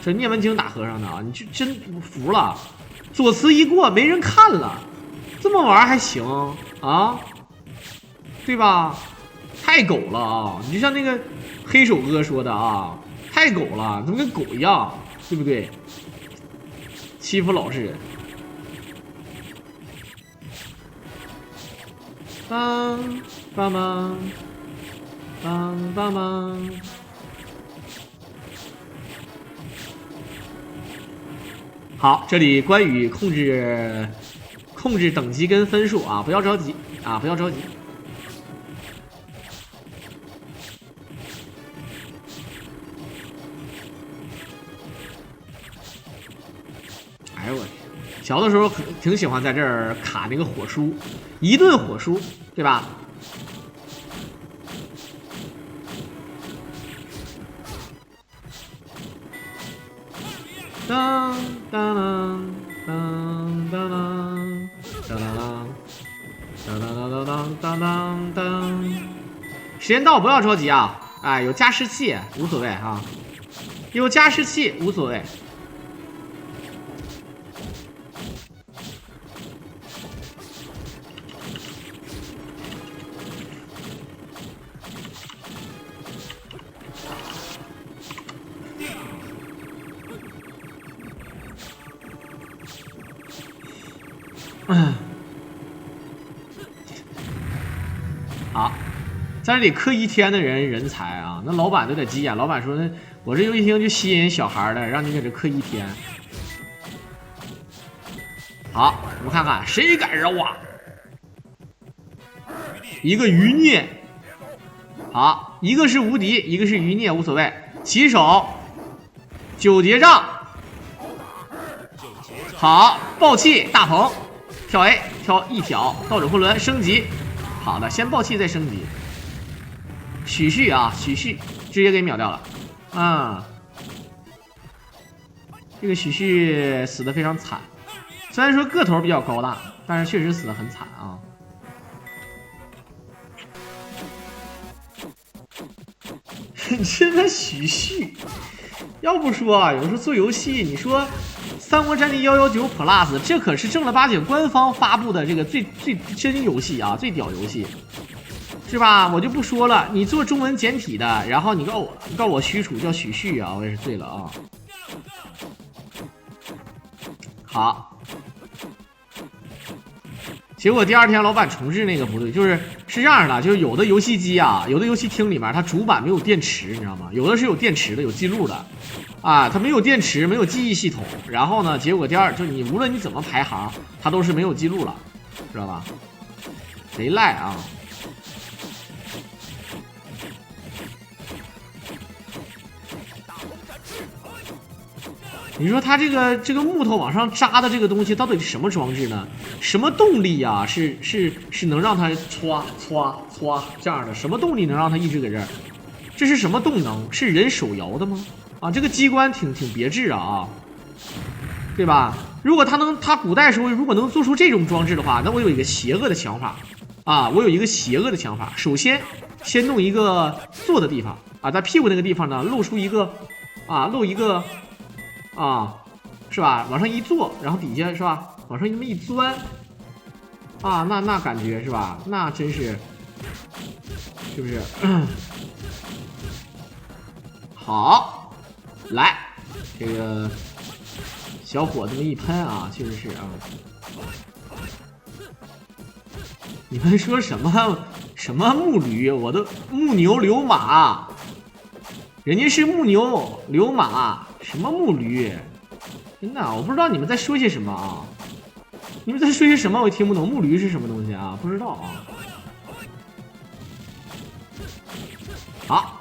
这念完经打和尚呢，你就真服了。左慈一过没人看了。这么玩还行啊，对吧？太狗了啊！你就像那个黑手哥说的啊，太狗了，怎么跟狗一样，对不对？欺负老实人。梆梆梆梆梆梆。好，这里关羽控制等级跟分数啊，不要着急啊，不要着急。哎呦我去，小的时候挺喜欢在这儿卡那个火书，一顿火书，对吧？当当当当当当。当当当当当当当当当，时间到，不要着急啊！哎，有加湿器无所谓啊，有加湿器无所谓。好，在这里氪1天的人才啊，那老板都得急眼。老板说：“那我这游戏厅就吸引小孩的，让你搁这氪1天。”好，我们看看谁敢饶啊？一个余孽，好，一个是无敌，一个是余孽，无所谓。起手9结账，好，爆气大鹏。跳 A 跳一挑，倒转混轮升级，好的，先爆气再升级。许旭啊，许旭直接给秒掉了，啊，这个许旭死的非常惨，虽然说个头比较高大，但是确实死的很惨啊。真的许旭，要不说啊，有时候做游戏，你说《三国战记119 Plus》，这可是正儿八经官方发布的这个最真游戏啊，最屌游戏。是吧？我就不说了，你做中文简体的，然后你告我许褚叫许旭啊，我也是醉了啊。好，结果第二天老板重置那个不对，是这样的，就是有的游戏机啊，有的游戏厅里面它主板没有电池，你知道吗？有的是有电池的，有记录的，啊，它没有电池，没有记忆系统，然后呢，结果就你无论你怎么排行，它都是没有记录了，知道吧？贼赖啊！你说它这个木头往上扎的这个东西到底是什么装置呢？什么动力呀、是能让它歘这样的？什么动力能让它一直搁这儿？这是什么动能？是人手摇的吗？啊，这个机关挺别致啊，对吧？如果它古代时候如果能做出这种装置的话，那我有一个邪恶的想法啊，首先弄一个坐的地方啊，在屁股那个地方呢露一个啊，是吧？往上一坐，然后底下是吧？往上这么一钻，啊，那感觉是吧？那真是，是不是？好，来，这个小火这么一喷啊，确实是啊。你们说什么木驴？我的木牛流马，人家是木牛流马。什么木驴？真的，我不知道你们在说些什么啊！你们在说些什么？我听不懂。木驴是什么东西啊？不知道啊。好，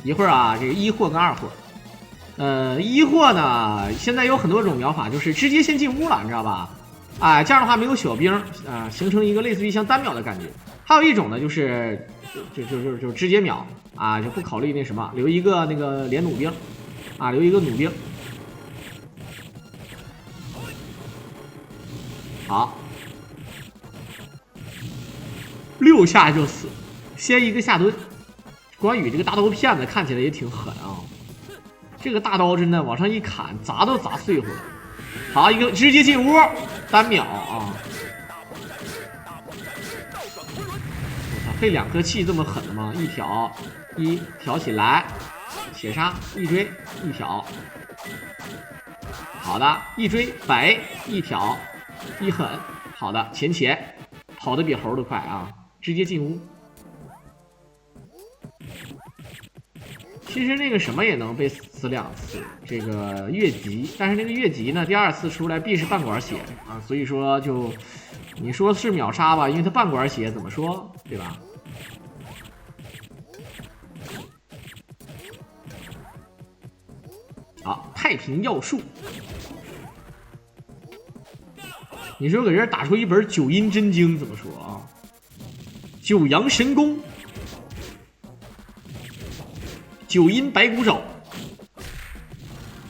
一会儿啊，这个一货跟二货，一货呢，现在有很多种描法，就是直接先进屋了，你知道吧？哎，这样的话没有小兵啊，形成一个类似于像单秒的感觉。还有一种呢，就是直接秒啊，就不考虑那什么，留一个那个连弩兵啊，留一个弩兵。好，6下就死，先一个下蹲。关羽这个大刀片子看起来也挺狠啊，这个大刀真的往上一砍，砸都砸碎乎了。好，一个直接进屋，单秒啊！这2颗气这么狠的吗？一挑起来，血杀一追一挑，好的，一追白一挑一狠，好的，前跑得比猴都快啊！直接进屋。其实那个什么也能被死2次，这个越级，但是那个越级呢，第2次出来必是半管血啊，所以说就你说是秒杀吧，因为它半管血怎么说，对吧？好，太平要术，你说搁这打出一本九阴真经怎么说啊？九阳神功。九阴白骨爪，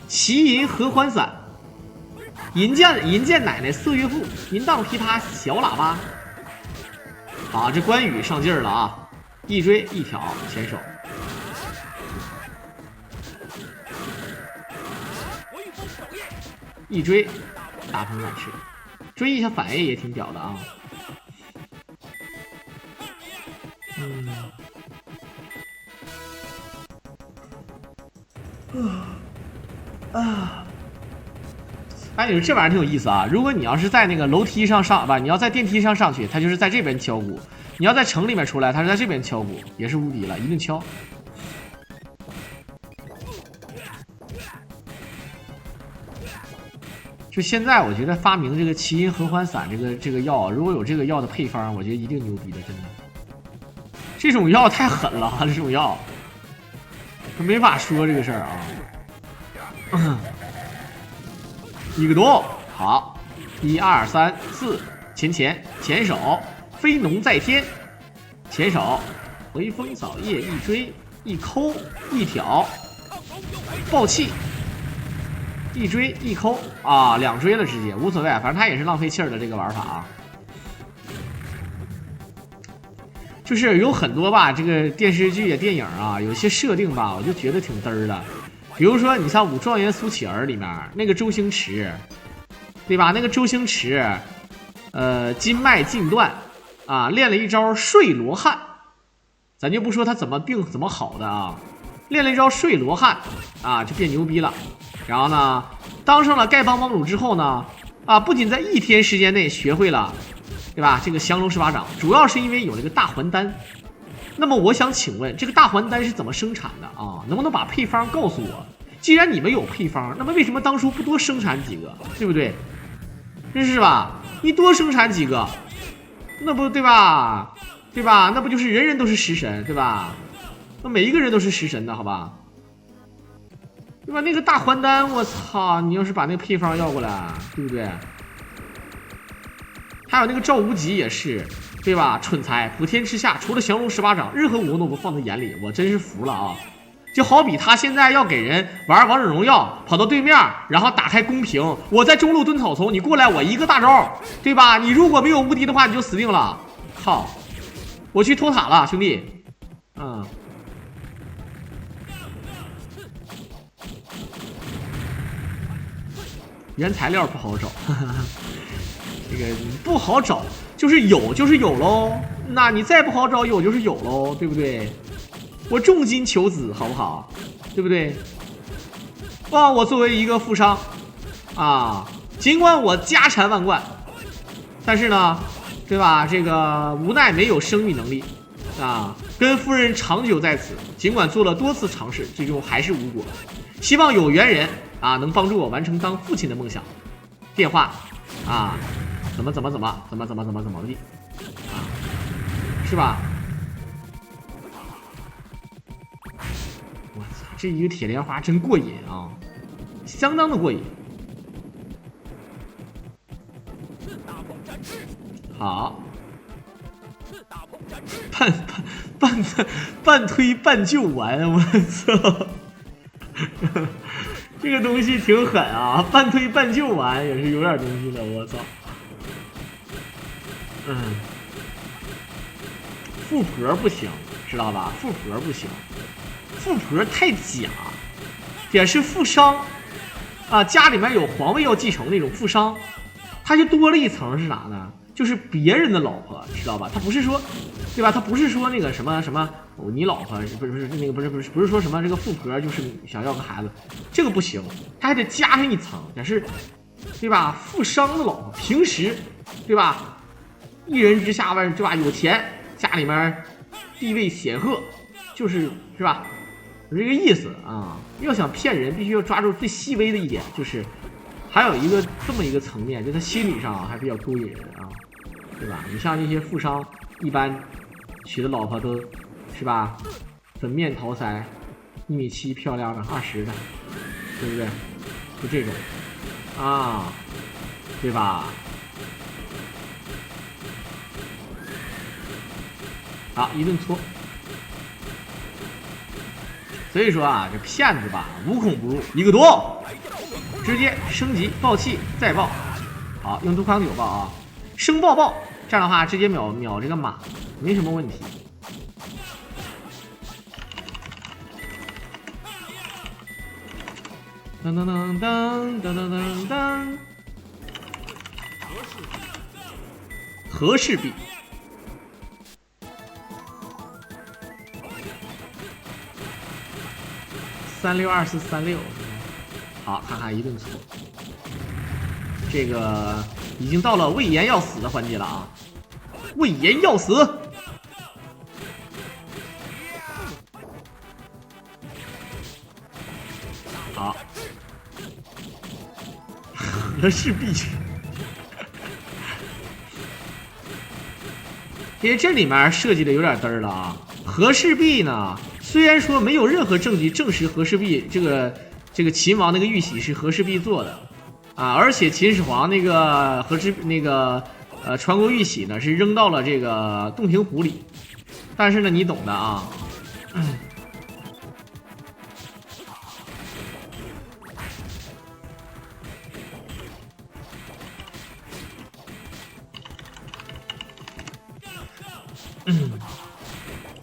奇银合欢伞，银剑奶奶色岳父，银荡琵琶小喇叭。好，这关羽上劲儿了啊！一追一挑前手，一追大鹏展翅，追一下反 A 也挺屌的啊。哎，你说这玩意儿挺有意思啊！如果你要是在那个楼梯上上吧，你要在电梯上上去，它就是在这边敲鼓；你要在城里面出来，它是在这边敲鼓，也是无敌了，一定敲。就现在，我觉得发明这个奇银合欢伞这个药，如果有这个药的配方，我觉得一定牛逼的，真的。这种药太狠了，这种药，没法说这个事儿啊。一个多好，1、2、3、4，前手飞龙在天，前手回风扫叶一追一抠一挑，爆气一追一抠啊，2追了直接无所谓，反正他也是浪费气儿的这个玩法啊。就是有很多吧，这个电视剧啊、电影啊，有些设定吧，我就觉得挺嘚儿的。比如说，你像《武状元苏乞儿》里面那个周星驰，对吧？那个周星驰，筋脉尽断啊，练了一招睡罗汉，咱就不说他怎么病怎么好的啊，练了一招睡罗汉啊，就变牛逼了。然后呢，当上了丐帮帮主之后呢，啊，不仅在1天时间内学会了，对吧？这个降龙18掌，主要是因为有这个大还丹。那么我想请问，这个大还丹是怎么生产的啊？能不能把配方告诉我？既然你们有配方，那么为什么当初不多生产几个，对不对？真是吧？你多生产几个，那不对吧？对吧？那不就是人人都是食神，对吧？那每一个人都是食神的，好吧？对吧？那个大还丹，我操！你要是把那个配方要过来，对不对？还有那个赵无极也是，对吧？蠢材，普天之下除了降龙18掌，任何武功都不放在眼里，我真是服了啊！就好比他现在要给人玩王者荣耀，跑到对面，然后打开公屏，我在中路蹲草丛，你过来我一个大招，对吧？你如果没有无敌的话，你就死定了。靠！我去偷塔了，兄弟。原材料不好找，这个不好找，就是有就是有喽。那你再不好找，有就是有喽，对不对？我重金求子，好不好？对不对？哇，我作为一个富商啊，尽管我家产万贯，但是呢，对吧？这个无奈没有生育能力啊，跟夫人长久在此，尽管做了多次尝试，最终还是无果。希望有缘人啊，能帮助我完成当父亲的梦想。电话啊，怎么的啊，是吧？我操，这一个铁莲花真过瘾啊，相当的过瘾。好，半推半就完，我操！这个东西挺狠啊，半推半就完也是有点东西的，我操！富婆不行，知道吧？富婆不行，富婆太假，也是富商啊，家里面有皇位要继承那种富商，他就多了一层是啥呢？就是别人的老婆，知道吧？他不是说，对吧？他不是说那个什么，你老婆不是那个不是说什么这个富婆就是想要个孩子，这个不行，他还得加上一层，也是，对吧？富商的老婆，平时，对吧？一人之下万，对吧？有钱，家里面地位显赫，是吧？有这个意思啊！要想骗人，必须要抓住最细微的一点，就是还有一个这么一个层面，就他心理上还比较勾引人啊。对吧？你像那些富商，一般娶的老婆都是吧，粉面桃腮，1.7米漂亮的，20的，对不对？就这种啊，对吧？好，一顿搓。所以说啊，这骗子吧，无孔不入，一个多，直接升级爆气再爆。好，用杜康9爆啊。升爆，这样的话直接秒这个马，没什么问题。当，和氏璧，362436，好，看看一顿搓。这个已经到了魏延要死的环节了啊！魏延要死，好，和氏璧。因为这里面设计的有点嘚儿了啊！和氏璧呢，虽然说没有任何证据证实和氏璧这个秦王那个玉玺是和氏璧做的。啊，而且秦始皇那个传国玉玺呢是扔到了这个洞庭湖里，但是呢你懂的啊。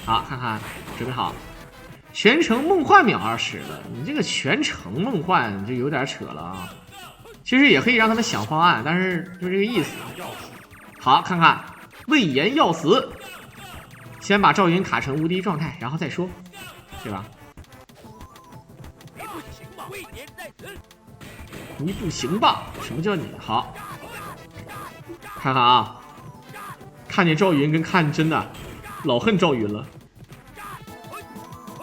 好，看看准备好，全程梦幻秒20了，你这个全程梦幻就有点扯了啊。其实也可以让他们想方案，但是就这个意思。好，看看魏延要死，先把赵云卡成无敌状态，然后再说，对吧？你不行吧？什么叫你好？看看啊，看见赵云跟看真的老恨赵云了，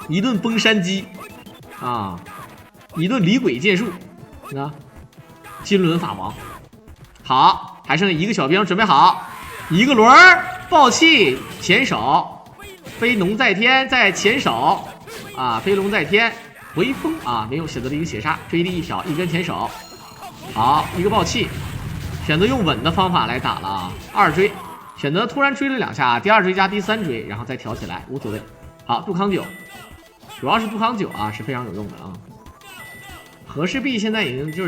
一顿崩山击啊，一顿离鬼剑术，啊，金轮法王。好，还剩一个小兵，准备好，一个轮儿，暴气前手，飞龙在天，在前手啊，飞龙在天，回风啊，没有选择了一个血杀，追地一挑，一根前手，好，一个暴气，选择用稳的方法来打了啊，二追，选择突然追了2下，第2追加第3追，然后再挑起来，无所谓。好，杜康九，主要是杜康九啊是非常有用的啊。和氏璧现在已经就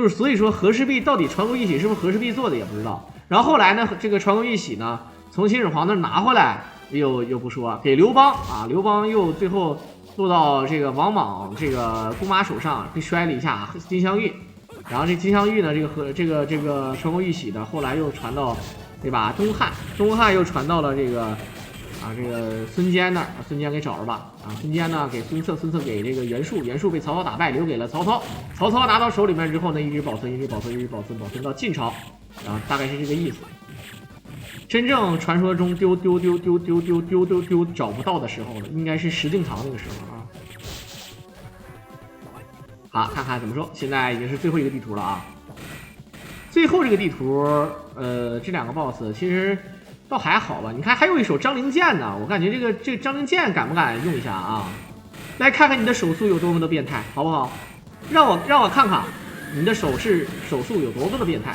是，所以说和氏璧到底传国玉玺是不是和氏璧做的也不知道。然后后来呢，这个传国玉玺呢，从秦始皇那拿回来，又不说给刘邦啊，刘邦又最后落到这个王莽这个姑妈手上，被摔了一下金镶玉。然后这金镶玉呢，这个传国玉玺呢，后来又传到，对吧？东汉又传到了这个孙坚那儿，孙坚给找着吧啊！孙坚呢给孙策，孙策给这个袁术，袁术被曹操打败，留给了曹操。曹操拿到手里面之后呢，一直保存到晋朝，啊，大概是这个意思。真正传说中丢找不到的时候呢，应该是石敬瑭那个时候啊。好，看看怎么说，现在已经是最后一个地图了啊。最后这个地图，这2个 BOSS 其实倒还好吧。你看还有一手张灵剑呢，我感觉这个张灵剑敢不敢用一下啊？来看看你的手速有多么的变态，好不好？让我看看你的手速有多么的变态。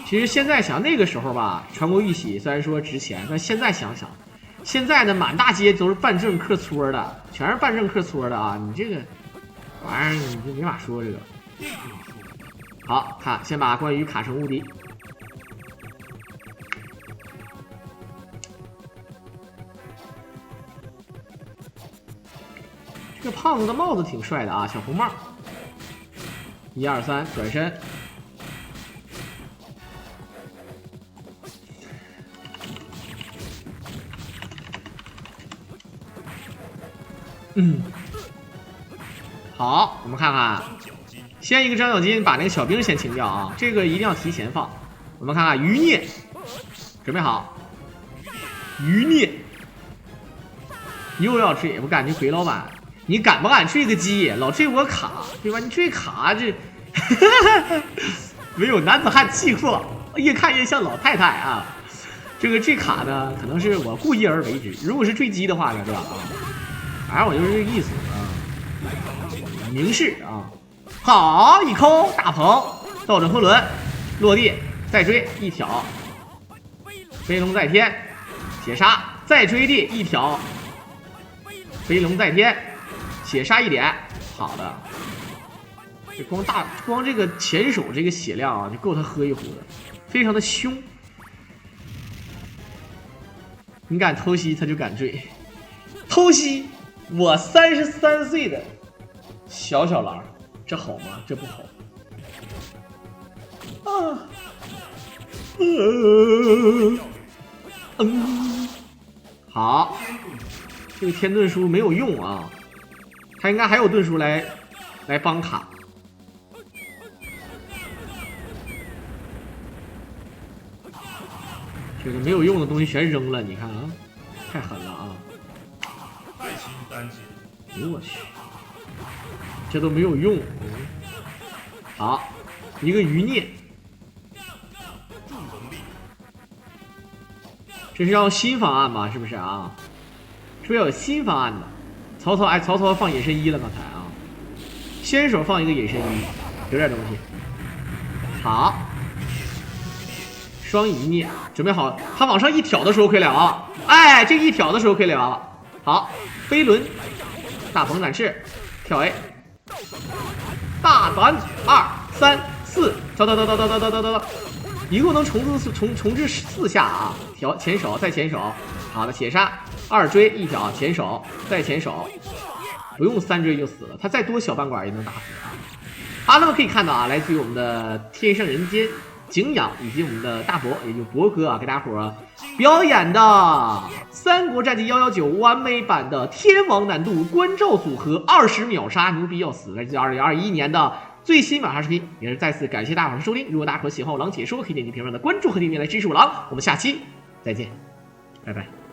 其实现在想那个时候吧，传国玉玺虽然说值钱，但现在想想，现在的满大街都是办证客撮的，全是办证客撮的啊！你这个玩意儿你就没法说这个。好看，先把关羽卡成无敌。这个胖子的帽子挺帅的啊，小红帽。1、2、3，转身。好，我们看看，先一个张小金把那个小兵先清掉啊，这个一定要提前放。我们看看余孽，准备好，余孽又要追，我感觉鬼老板，你敢不敢追个鸡？老追我卡，对吧？你追卡这，没有男子汉气魄，越看越像老太太啊。这个追卡呢，可能是我故意而为之。如果是追鸡的话呢，对吧？啊，反正我就是这个意思啊。明示啊，好，一抠大鹏，倒转飞轮，落地再追一挑，飞龙在天，血杀，再追地一挑，飞龙在天，血杀一点，好的。这光这个前手这个血量啊，就够他喝一壶的，非常的凶。你敢偷袭，他就敢追。偷袭，我33岁的小狼，这好吗？这不好。啊，好，这个天遁书没有用啊，他应该还有遁书来帮卡。这个没有用的东西全扔了，你看啊，太狠了啊！哎呦我去，这都没有用。好，一个余孽，这是要新方案吗？是不是啊？是不是要有新方案的？曹操放隐身衣了，刚才啊，先手放一个隐身衣，有点东西。好。双遗孽，准备好，他往上一挑的时候可以了啊！哎，这一挑的时候可以了。好，飞轮，大鹏展翅，跳 A， 大胆2、3、4，走，一共能重置4下啊！挑前手，再前手，好的，血杀，2追一挑，前手，再前手，不用3追就死了，他再多小半管也能打死啊！那么可以看到啊，来自于我们的天上人间。景仰以及我们的大伯，也就博哥啊，给大伙表演的《三国战记119》完美版的天王难度关照组合20秒杀，牛逼要死！来自2021年的最新秒杀视频，也是再次感谢大伙的收听。如果大伙喜欢我狼解说，可以点击屏上的关注和订阅来支持我狼。我们下期再见，拜拜。